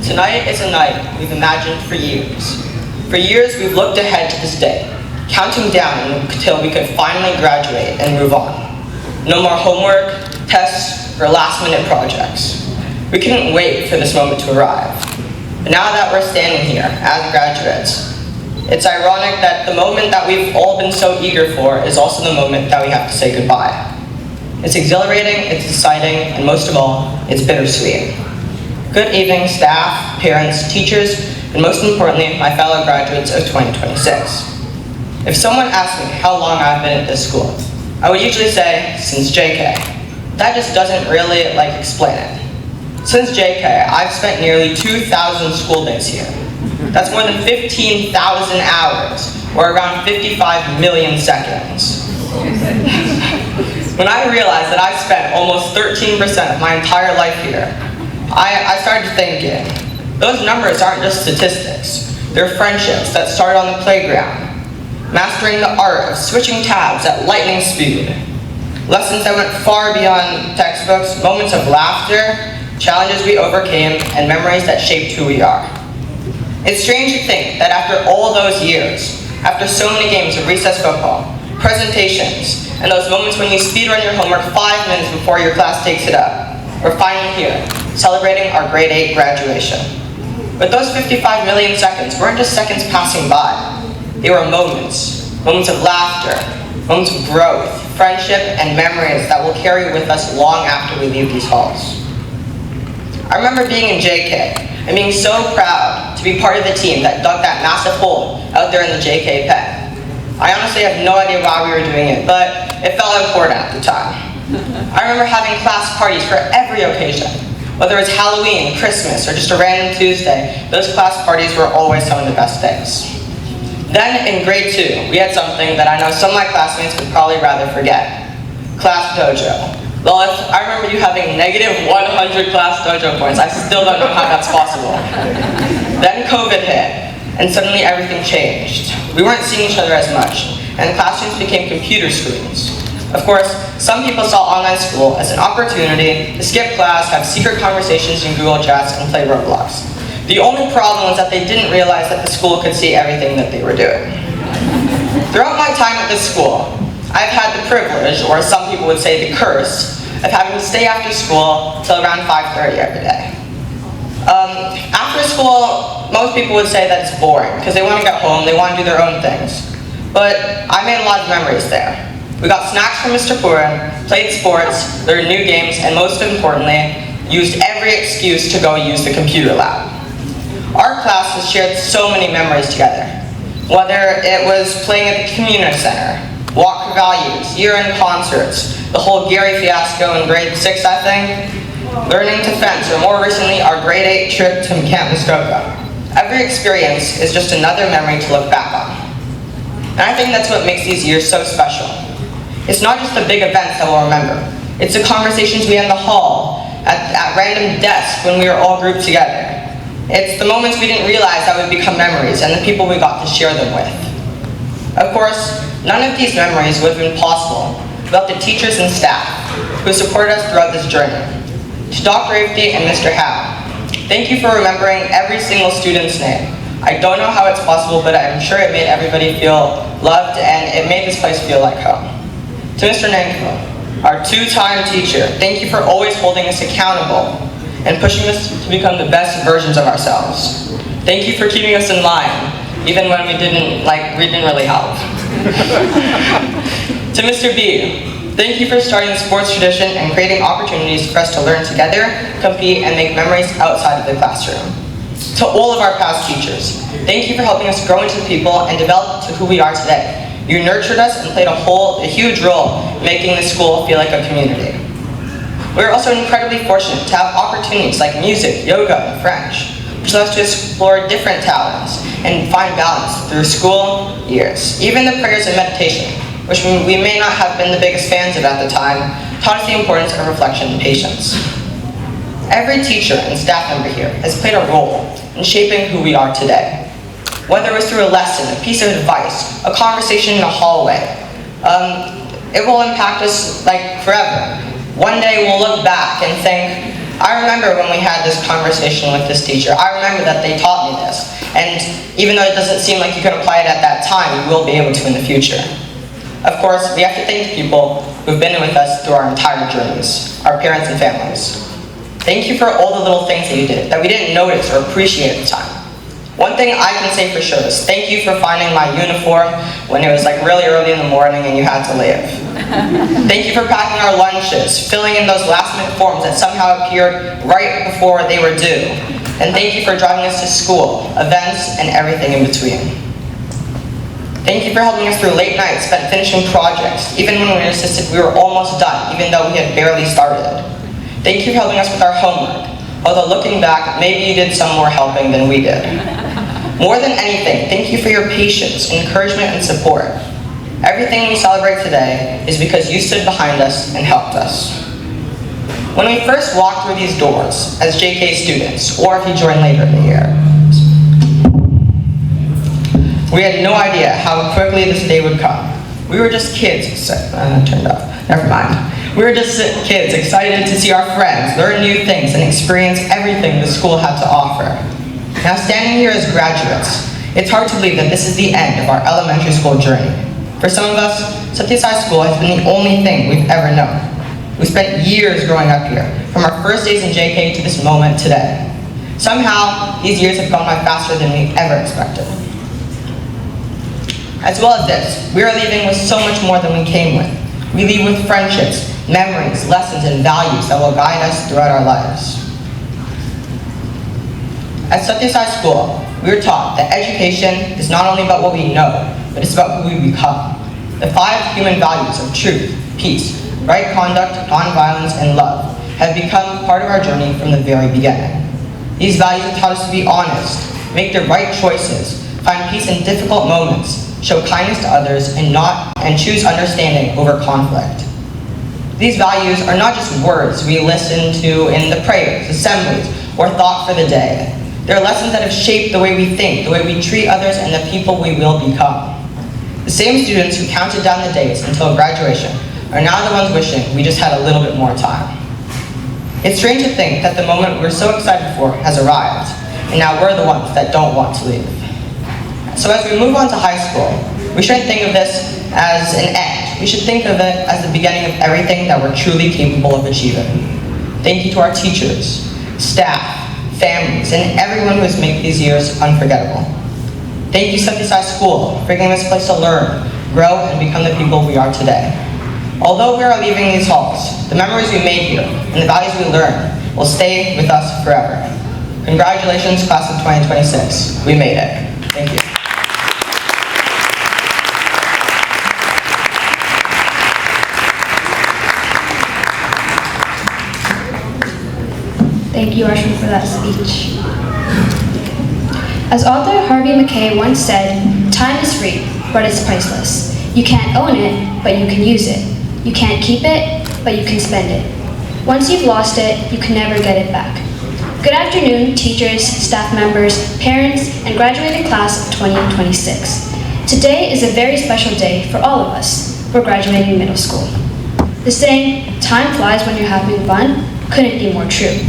Tonight is a night we've imagined for years. For years, we've looked ahead to this day, counting down until we could finally graduate and move on. No more homework, tests, or last-minute projects. We couldn't wait for this moment to arrive. But now that we're standing here as graduates, it's ironic that the moment that we've all been so eager for is also the moment that we have to say goodbye. It's exhilarating, it's exciting, and most of all, it's bittersweet. Good evening, staff, parents, teachers, and most importantly, my fellow graduates of 2026. If someone asked me how long I've been at this school, I would usually say, since JK. That just doesn't really, explain it. Since JK, I've spent nearly 2,000 school days here. That's more than 15,000 hours, or around 55 million seconds. When I realized that I've spent almost 13% of my entire life here, I started thinking, Those numbers aren't just statistics. They're friendships that started on the playground, mastering the art of switching tabs at lightning speed, lessons that went far beyond textbooks, moments of laughter, challenges we overcame, and memories that shaped who we are. It's strange to think that after all those years, after so many games of recess football, presentations, and those moments when you speedrun your homework 5 minutes before your class takes it up, we're finally here, celebrating our grade 8 graduation. But those 55 million seconds weren't just seconds passing by. They were moments of laughter, moments of growth, friendship, and memories that will carry with us long after we leave these halls. I remember being in JK and being so proud to be part of the team that dug that massive hole out there in the JK pen. I honestly have no idea why we were doing it, but it felt important at the time. I remember having class parties for every occasion. Whether it's Halloween, Christmas, or just a random Tuesday, those class parties were always some of the best days. Then in grade 2, we had something that I know some of my classmates would probably rather forget. Class dojo. Lilith, I remember you having negative 100 class dojo points. I still don't know how that's possible. Then COVID hit, and suddenly everything changed. We weren't seeing each other as much, and classrooms became computer screens. Of course, some people saw online school as an opportunity to skip class, have secret conversations in Google Chats, and play Roblox. The only problem was that they didn't realize that the school could see everything that they were doing. Throughout my time at this school, I've had the privilege, or some people would say the curse, of having to stay after school till around 5:30 every day. After school, most people would say that it's boring, because they want to get home, they want to do their own things. But I made a lot of memories there. We got snacks from Mr. Purin, played sports, learned new games, and most importantly, used every excuse to go use the computer lab. Our class has shared so many memories together. Whether it was playing at the community center, Walk for Values, year-end concerts, the whole Gary fiasco in grade 6, I think, learning to fence, or more recently, our grade 8 trip to Camp Muskoka. Every experience is just another memory to look back on. And I think that's what makes these years so special. It's not just the big events that we'll remember. It's the conversations we had in the hall, at random desks when we were all grouped together. It's the moments we didn't realize that would become memories, and the people we got to share them with. Of course, none of these memories would have been possible without the teachers and staff who supported us throughout this journey. To Dr. Avdi and Mr. Howe, thank you for remembering every single student's name. I don't know how it's possible, but I'm sure it made everybody feel loved, and it made this place feel like home. To Mr. Nanko, our 2-time teacher, thank you for always holding us accountable and pushing us to become the best versions of ourselves. Thank you for keeping us in line, even when we didn't really help. To Mr. B, thank you for starting the sports tradition and creating opportunities for us to learn together, compete, and make memories outside of the classroom. To all of our past teachers, thank you for helping us grow into the people and develop to who we are today. You nurtured us and played a huge role in making the school feel like a community. We're also incredibly fortunate to have opportunities like music, yoga, and French, which allows us to explore different talents and find balance through school years. Even the prayers and meditation, which we may not have been the biggest fans of at the time, taught us the importance of reflection and patience. Every teacher and staff member here has played a role in shaping who we are today. Whether it was through a lesson, a piece of advice, a conversation in a hallway, it will impact us like forever. One day we'll look back and think, I remember when we had this conversation with this teacher. I remember that they taught me this. And even though it doesn't seem like you can apply it at that time, you will be able to in the future. Of course, we have to thank the people who've been with us through our entire journeys, our parents and families. Thank you for all the little things that you did that we didn't notice or appreciate at the time. One thing I can say for sure is thank you for finding my uniform when it was like really early in the morning and you had to leave. Thank you for packing our lunches, filling in those last-minute forms that somehow appeared right before they were due. And thank you for driving us to school, events, and everything in between. Thank you for helping us through late nights spent finishing projects, even when we insisted we were almost done, even though we had barely started. Thank you for helping us with our homework, although looking back, maybe you did some more helping than we did. More than anything, thank you for your patience, encouragement, and support. Everything we celebrate today is because you stood behind us and helped us. When we first walked through these doors as JK students, or if you joined later in the year, we had no idea how quickly this day would come. We were just kids, turned off, never mind. We were just kids excited to see our friends, learn new things, and experience everything the school had to offer. Now standing here as graduates, it's hard to believe that this is the end of our elementary school journey. For some of us, Sathya High School has been the only thing we've ever known. We spent years growing up here, from our first days in JK to this moment today. Somehow, these years have gone by faster than we ever expected. As well as this, we are leaving with so much more than we came with. We leave with friendships, memories, lessons, and values that will guide us throughout our lives. At Sathya High School, we were taught that education is not only about what we know, but it's about who we become. The 5 human values of truth, peace, right conduct, nonviolence, and love have become part of our journey from the very beginning. These values have taught us to be honest, make the right choices, find peace in difficult moments, show kindness to others, and choose understanding over conflict. These values are not just words we listen to in the prayers, assemblies, or thought for the day. They're lessons that have shaped the way we think, the way we treat others, and the people we will become. The same students who counted down the days until graduation are now the ones wishing we just had a little bit more time. It's strange to think that the moment we're so excited for has arrived, and now we're the ones that don't want to leave. So as we move on to high school, we shouldn't think of this as an end. We should think of it as the beginning of everything that we're truly capable of achieving. Thank you to our teachers, staff, families, and everyone who has made these years unforgettable. Thank you, Sathya High School, for giving us a place to learn, grow, and become the people we are today. Although we are leaving these halls, the memories we made here and the values we learned will stay with us forever. Congratulations, class of 2026. We made it. Thank you. Thank you, Ashwin, for that speech. As author Harvey Mackay once said, time is free, but it's priceless. You can't own it, but you can use it. You can't keep it, but you can spend it. Once you've lost it, you can never get it back. Good afternoon, teachers, staff members, parents, and graduating class of 2026. Today is a very special day for all of us. We're graduating middle school. The saying, time flies when you're having fun, couldn't be more true.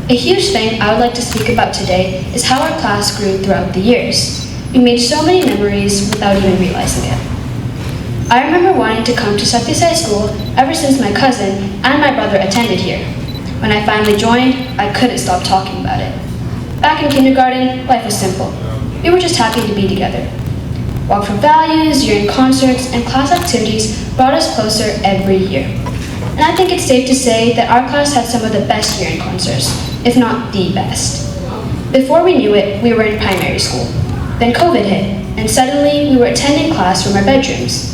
A huge thing I would like to speak about today is how our class grew throughout the years. We made so many memories without even realizing it. I remember wanting to come to Sathya High School ever since my cousin and my brother attended here. When I finally joined, I couldn't stop talking about it. Back in kindergarten, life was simple. We were just happy to be together. Walk for Values, year-end concerts, and class activities brought us closer every year. And I think it's safe to say that our class had some of the best year-end concerts, if not the best. Before we knew it, we were in primary school. Then COVID hit, and suddenly we were attending class from our bedrooms.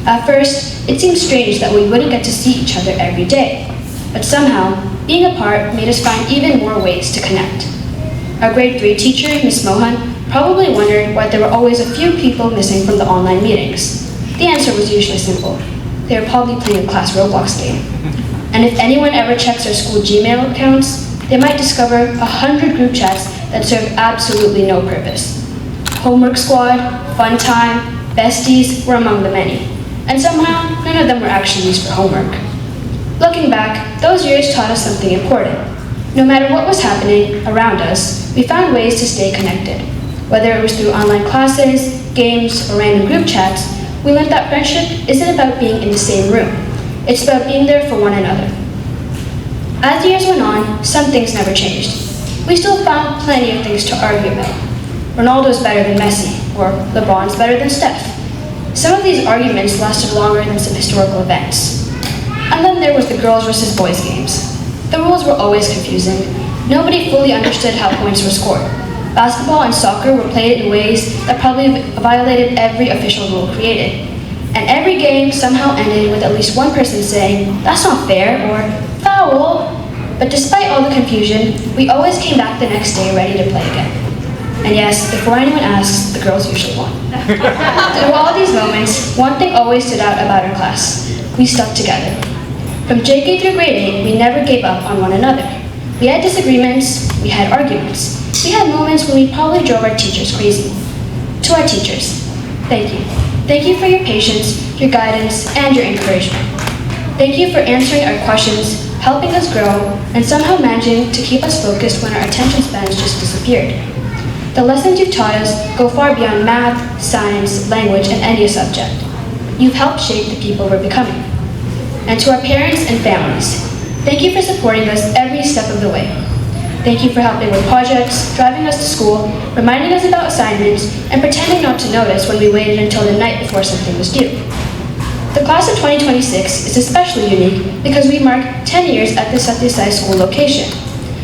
At first, it seemed strange that we wouldn't get to see each other every day. But somehow, being apart made us find even more ways to connect. Our grade 3 teacher, Miss Mohan, probably wondered why there were always a few people missing from the online meetings. The answer was usually simple. They were probably playing a class Roblox game. And if anyone ever checks their school Gmail accounts, they might discover 100 group chats that serve absolutely no purpose. Homework squad, fun time, besties were among the many. And somehow, none of them were actually used for homework. Looking back, those years taught us something important. No matter what was happening around us, we found ways to stay connected. Whether it was through online classes, games, or random group chats, we learned that friendship isn't about being in the same room. It's about being there for one another. As the years went on, some things never changed. We still found plenty of things to argue about. Ronaldo's better than Messi, or LeBron's better than Steph. Some of these arguments lasted longer than some historical events. And then there was the girls versus boys games. The rules were always confusing. Nobody fully understood how points were scored. Basketball and soccer were played in ways that probably violated every official rule created. And every game somehow ended with at least one person saying, "That's not fair," or "Foul." But despite all the confusion, we always came back the next day ready to play again. And yes, before anyone asks, the girls usually won. Through all these moments, one thing always stood out about our class. We stuck together. From JK through grade 8, we never gave up on one another. We had disagreements, we had arguments. We had moments when we probably drove our teachers crazy. To our teachers, thank you. Thank you for your patience, your guidance, and your encouragement. Thank you for answering our questions, helping us grow, and somehow managing to keep us focused when our attention spans just disappeared. The lessons you've taught us go far beyond math, science, language, and any subject. You've helped shape the people we're becoming. And to our parents and families, thank you for supporting us every step of the way. Thank you for helping with projects, driving us to school, reminding us about assignments, and pretending not to notice when we waited until the night before something was due. The class of 2026 is especially unique because we mark 10 years at the Sathya School location.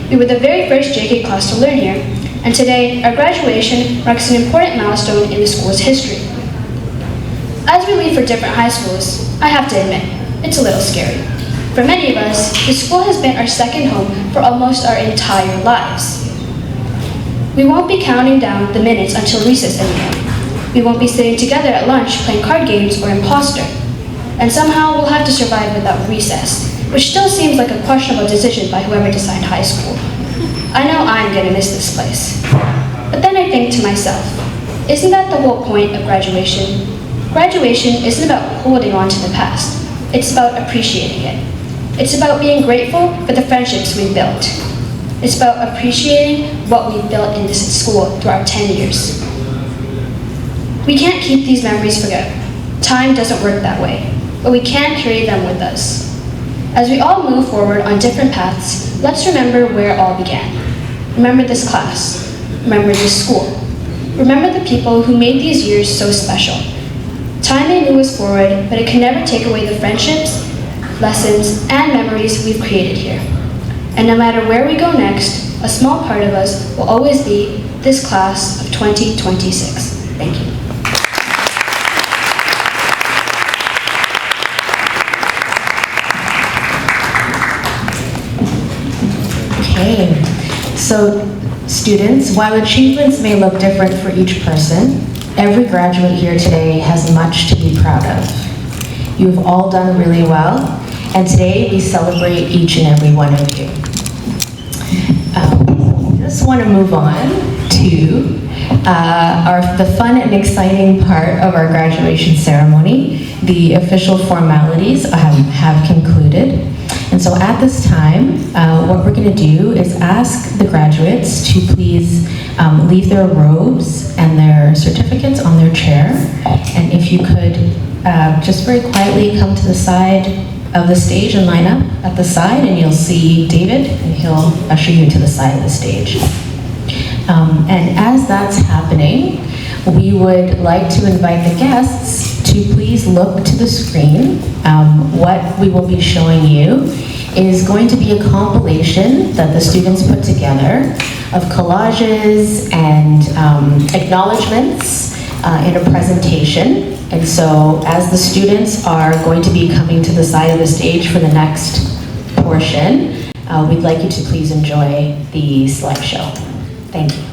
We were the very first JK class to learn here, and today our graduation marks an important milestone in the school's history. As we leave for different high schools, I have to admit, it's a little scary. For many of us, the school has been our second home for almost our entire lives. We won't be counting down the minutes until recess anymore. We won't be sitting together at lunch playing card games or imposter. And somehow we'll have to survive without recess, which still seems like a questionable decision by whoever designed high school. I know I'm gonna miss this place. But then I think to myself, isn't that the whole point of graduation? Graduation isn't about holding on to the past. It's about appreciating it. It's about being grateful for the friendships we've built. It's about appreciating what we've built in this school through our 10 years. We can't keep these memories forever. Time doesn't work that way, but we can carry them with us. As we all move forward on different paths, let's remember where it all began. Remember this class. Remember this school. Remember the people who made these years so special. Time may move us forward, but it can never take away the friendships, lessons, and memories we've created here. And no matter where we go next, a small part of us will always be this class of 2026. Thank you. Okay, so students, while achievements may look different for each person, every graduate here today has much to be proud of. You've all done really well, and today we celebrate each and every one of you. I just want to move on to the fun and exciting part of our graduation ceremony. The official formalities have concluded. And so at this time, what we're going to do is ask the graduates to please leave their robes and their certificates on their chair. And if you could just very quietly come to the side of the stage and line up at the side, and you'll see David, and he'll usher you to the side of the stage. And as that's happening, we would like to invite the guests to please look to the screen. What we will be showing you is going to be a compilation that the students put together of collages and acknowledgements in a presentation. And so as the students are going to be coming to the side of the stage for the next portion, we'd like you to please enjoy the slideshow. Thank you.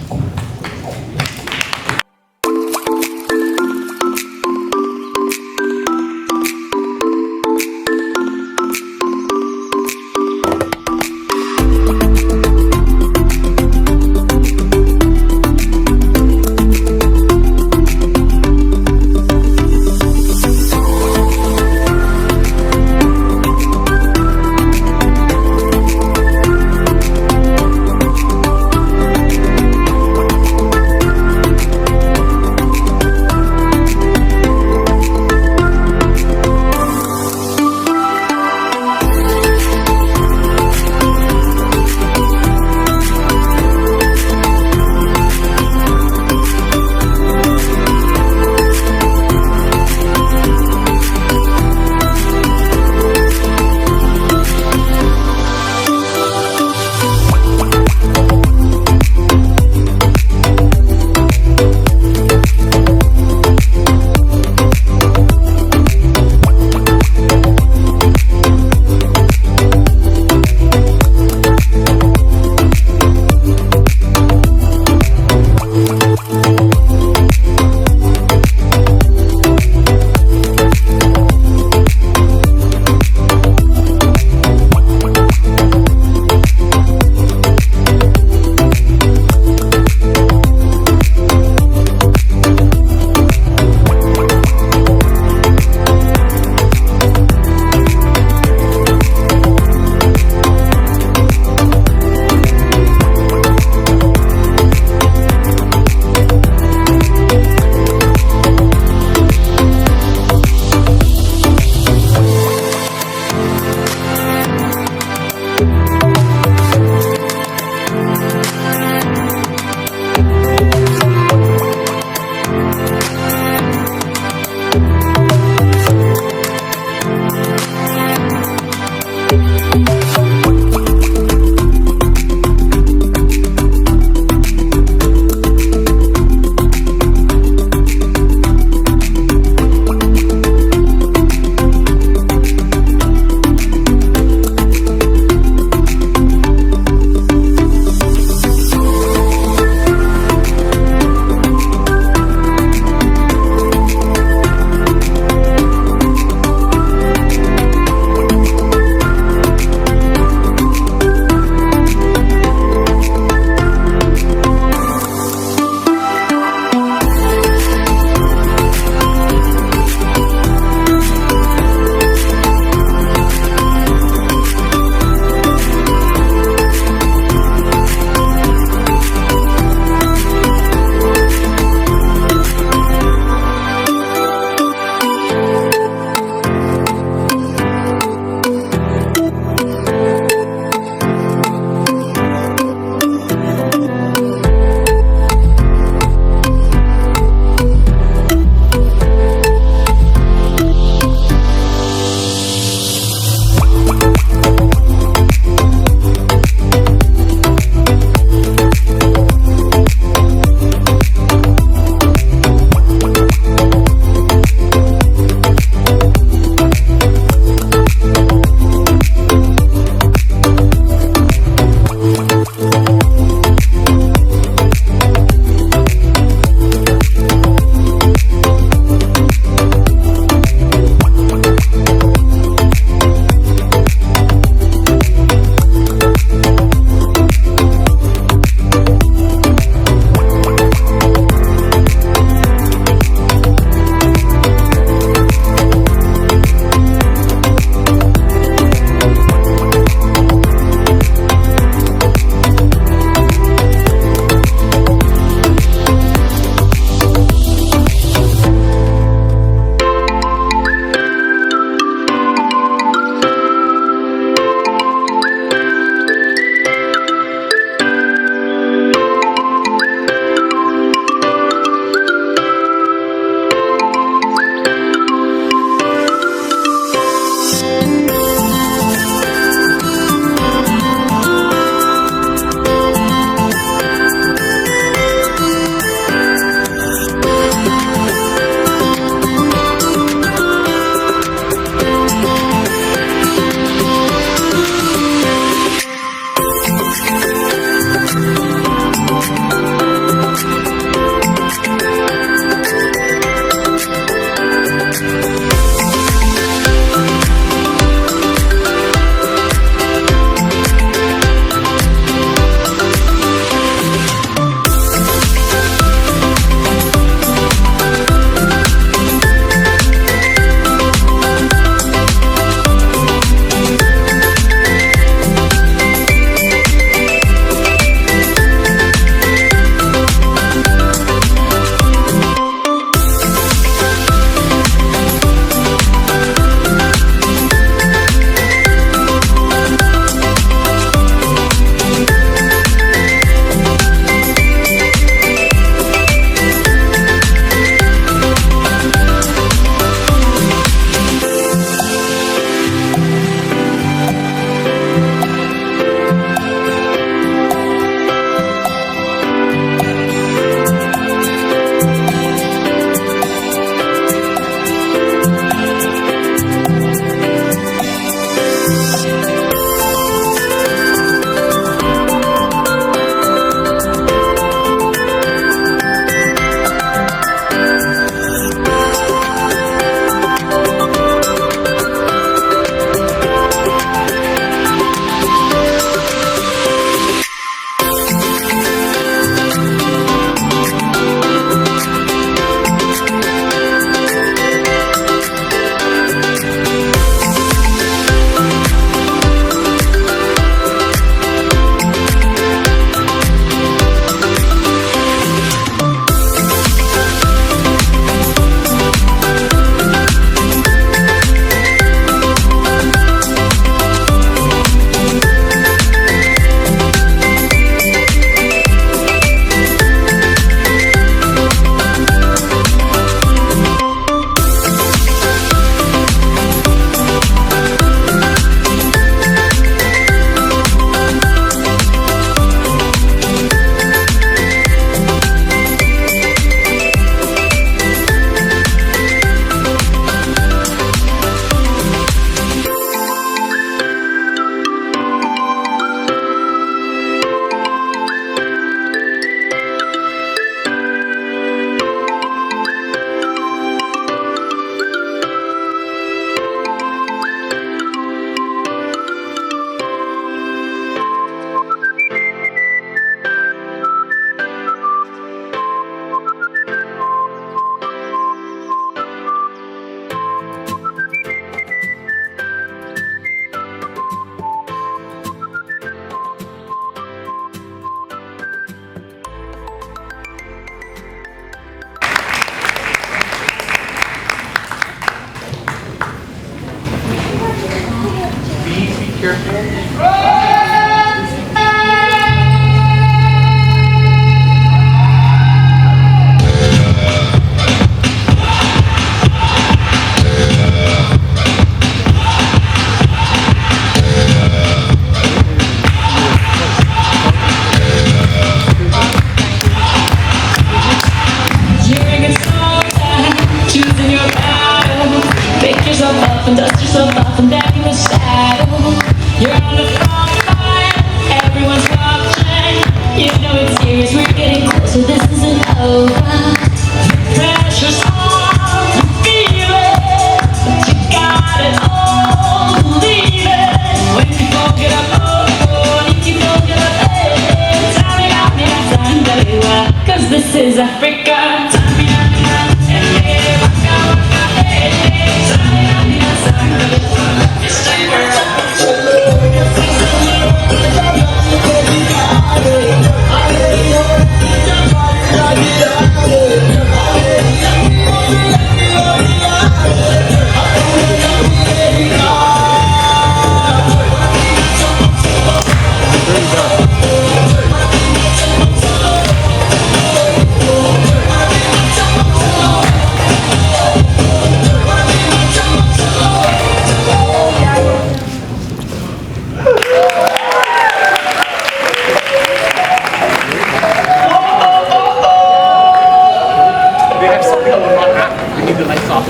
keep the lights off.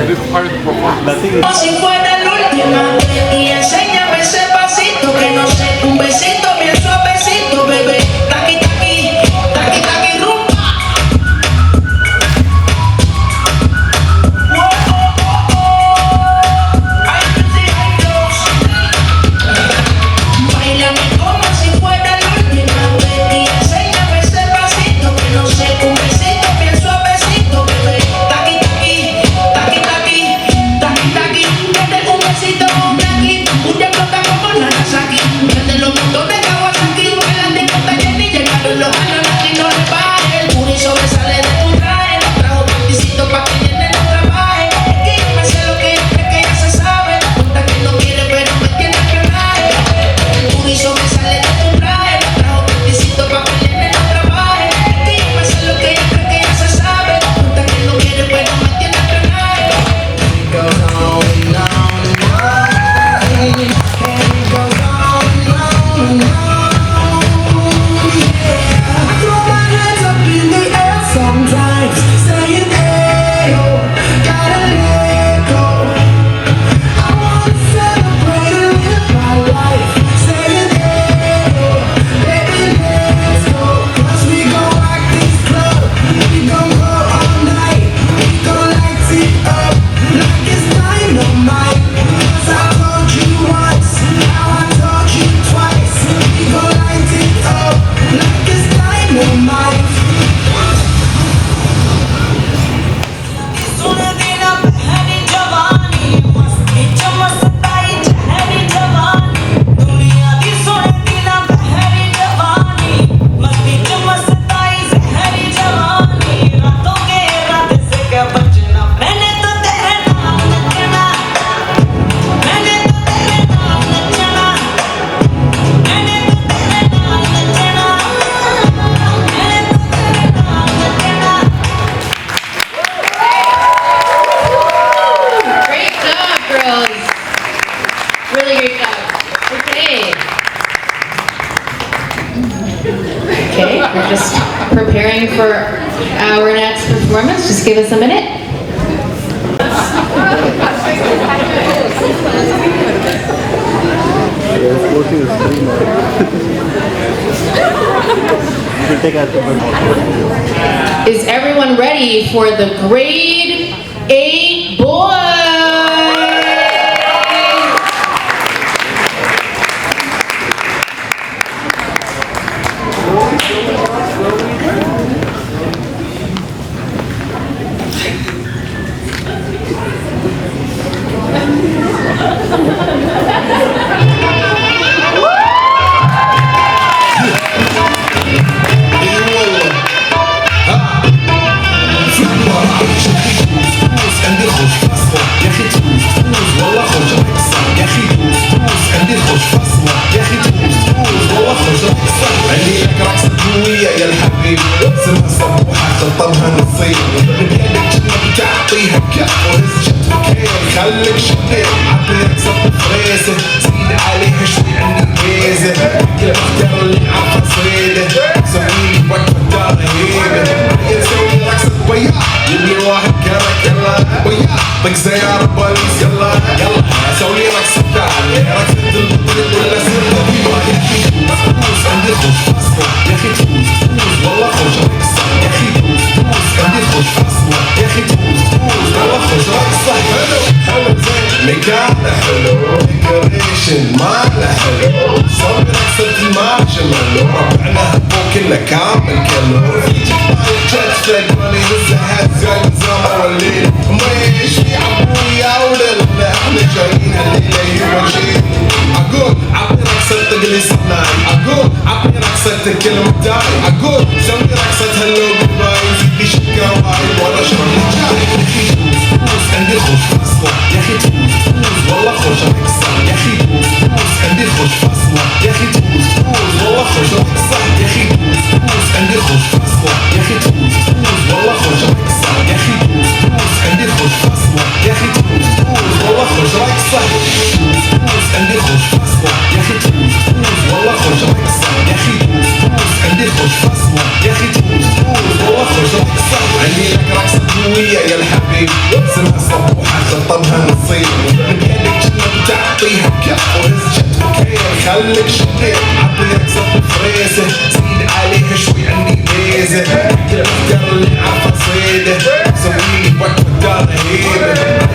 This part of the performance. Si fuera la última vez y enséñame ese pasito que no sé, un besito bien suavecito, bebé. Taqui taqui, taqui taqui rumba. Báilame como si fuera la última vez y enséñame ese pasito que no sé, un besito bien suavecito, bebé. Taqui taqui, taqui taqui, taqui taqui. Date un besito con Naki, un día explota como Nagasaki. Desde los montones de Kawasaki, bailando en Contayeni, llegaron los años aquí no le pare. El booty sobresale de tu traje, nos trajo panticito pa' que llene no trabaje. Es que yo me sé lo que ella cree que ya se sabe, cuenta que no quiere pero me tiene espionaje. El booty sobresale de tu traje, nos trajo panticito pa' que llene no trabaje. Es que yo me sé lo que ella cree que ya se sabe, cuenta que no quiere pero me tiene espionaje. Goes on and on and on, and it goes on and on and on. I throw my hands up in the air sometimes, saying, hey, oh, gotta let go. I wanna celebrate and live my life, saying, hey, oh, baby, let's go. 'Cause we gon' rock this club, we gon' go all night, we gon' light it up like it's dynamite. 'Cause I told you once, now I told you twice, we gon' light it up like it's dynamite. सुने देना पहली जवानी मस्ती चमकताई ठहरी जवानी दुनिया दी सुने देना पहली जवानी मस्ती चमकताई ठहरी जवानी रातों के रात से क्या बचना मैंने तो तेरे नाम नचना मैंने तो तेरे नाम नचना मैंने तो तेरे नाम नचना मैंने तो तेरे नाम नचना. Great job, girls. Really great job. Okay. Okay, we're just preparing for our next performance. Just give us a minute. Is everyone ready for the grade 8 boys? عندي لك رقصة قوية يا الحبيب سمها صبوحة خلطمها نصيب بيدك جنة بتعطيها كف وهز شتفك هيل خليك شديد عطي رقصة فريسة زيد عليها شوي عندي ميزة كل اختار اللي عارفة صيدة سويلي وقفة دار هيبة يسوي رقصة وياه يبي واحد كرة كلا وياه طق سيارة بوليس يلا يلا سوي رقصة ثانية رقصة البطل ولا سرة فوز عندي خوش فاصلة يا أخي تفوز والله خوش رقصة يا أخي تفوز عندي خوش فاصلة يا أخي تفوز والله خوش رقصة حلو حلو زين مكانه حلو ديكوريشن ماله حلو سوي رقصة المارشميلو ربعنا هبو كله كامل كله يجي طايح جتفك ولي هزها زي نظامه والليل ميش في عبويا ولله احنا جايين هالليلة يوجين أقول عطني رقصة تقلي صناعي أقول عطني رقصة الكلمة داعي أقول سوي رقصة هلو بالباي زيد لي شكا وايد ولا شرب لي جاي يا أخي تفوز عندي خوش فاصلة يا أخي تفوز والله خوش رقصة يا أخي تفوز عندي خوش فاصلة يا أخي تفوز والله خوش رقصة يا أخي تفوز عندي خوش فاصلة يا أخي تفوز والله خوش رقصة يا أخي تفوز عندي خوش فاصلة يا أخي تفوز والله خوش رقصة عندي خوش فاصلة يا أخي تفوز والله خوش رقصة يا أخي تفوز عندي خوش فاصلة يا أخي تفوز والله خوش رقصة خليك شديد عطيك صف فريسة زيد عليها شوي عندي ميزة كل الأفكار اللي عارفة صيدة سويلي وقت الدار هيبة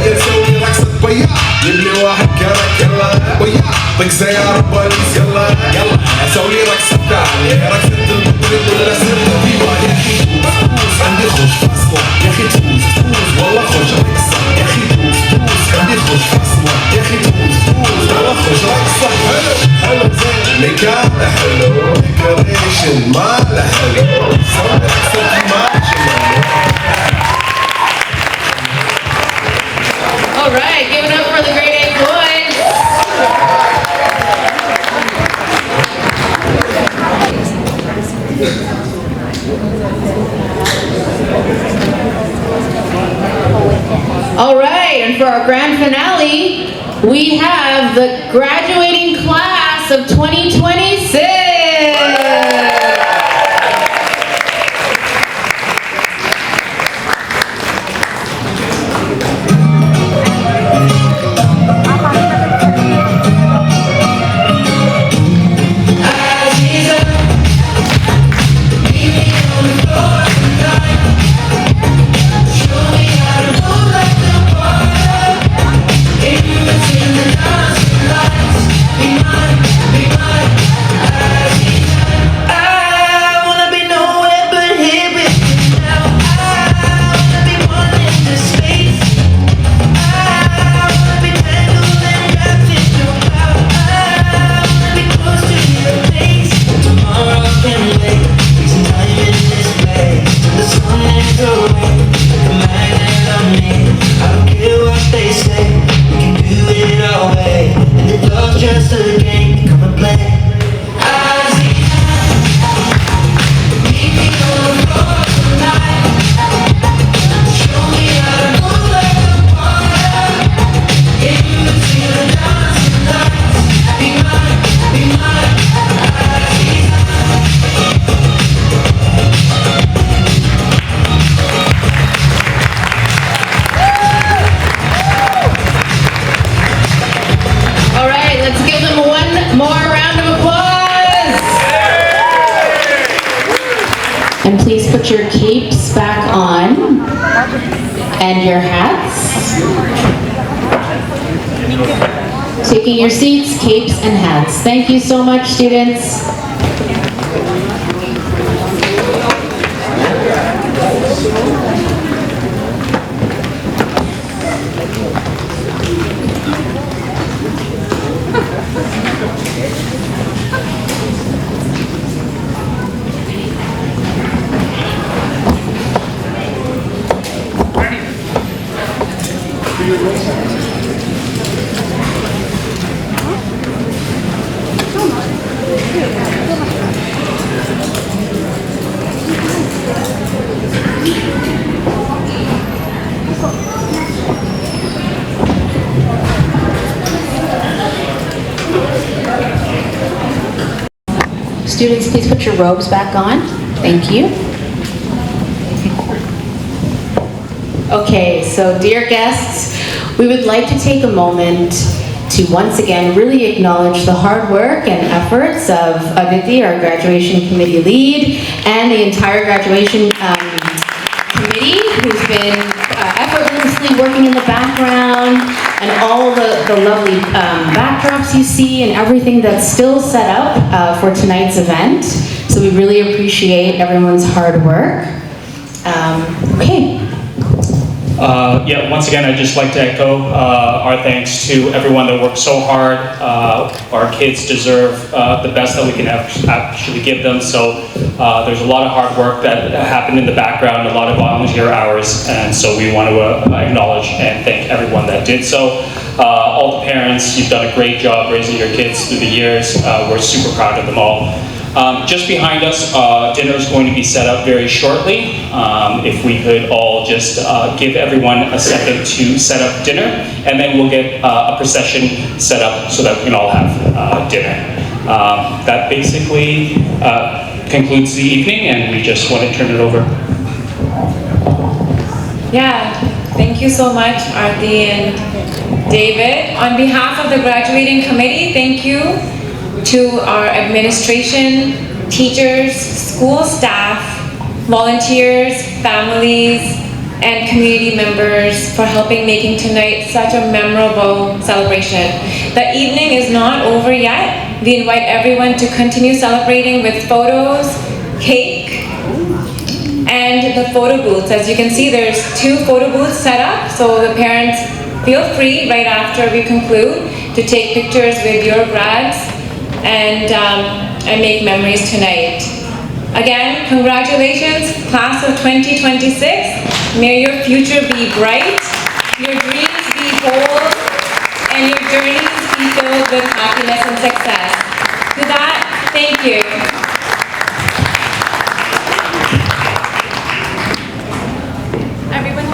يا سوي رقصة بياع يلي واحد كرك يلا بياع طق سيارة بوليس يلا يلا سوي رقصة تانية رقصة المطرب ولا سر الديوان يا أخي فوز عندي خوش فصلة يا أخي فوز والله خوش رقصة يا أخي فوز عندي خوش فصلة يا أخي فوز والله خوش رقصة حلو زين مكانه حلو ديكوريشن ماله حلو سوي رقصة ماشي. All right, give it up for the grade 8 boys. All right, and for our grand finale, we have the graduating class of 2026. Just a game, come and play. I see meet me on the floor tonight. Show me how to move like a water. In between the dancing lights. Be mine, be mine. I see All right, let's give them one more round of applause. And please put your capes back on and your hats. Taking your seats, capes and hats. Thank you so much, students. Students, please put your robes back on. Thank you. Okay, so dear guests, we would like to take a moment to once again really acknowledge the hard work and efforts of Aditi, our graduation committee lead, and the entire graduation committee who's been effortlessly working in the background, and all the lovely backdrops you see and everything that's still set up for tonight's event. So we really appreciate everyone's hard work. Okay. Yeah, once again, I'd just like to echo our thanks to everyone that worked so hard. Our kids deserve the best that we can actually give them. So there's a lot of hard work that happened in the background, a lot of volunteer hours, and so we want to acknowledge and thank everyone that did so. All the parents, you've done a great job raising your kids through the years. We're super proud of them all. Just behind us, dinner is going to be set up very shortly. If we could all just give everyone a second to set up dinner, and then we'll get a procession set up so that we can all have dinner. That basically concludes the evening, and we just want to turn it over. Yeah, thank you so much, Aarti and David. On behalf of the graduating committee, thank you. to our administration, teachers, school staff, volunteers, families, and community members for helping making tonight such a memorable celebration. The evening is not over yet. We invite everyone to continue celebrating with photos, cake, and the photo booths. As you can see, there's 2 photo booths set up, so the parents feel free right after we conclude to take pictures with your grads and make memories tonight. Again, congratulations, class of 2026. May your future be bright, your dreams be bold, and your journeys be filled with happiness and success. With that, thank you. Everyone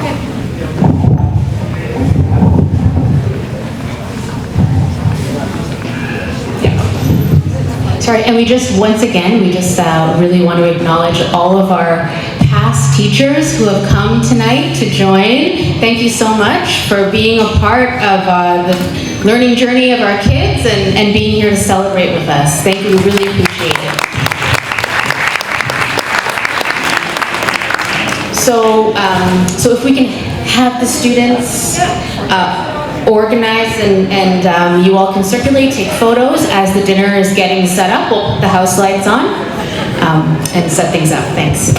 Sorry, and we just, once again, we just really want to acknowledge all of our past teachers who have come tonight to join. Thank you so much for being a part of the learning journey of our kids and being here to celebrate with us. Thank you, we really appreciate it. So if we can have the students organize and you all can circulate, take photos as the dinner is getting set up. We'll put the house lights on and set things up. Thanks.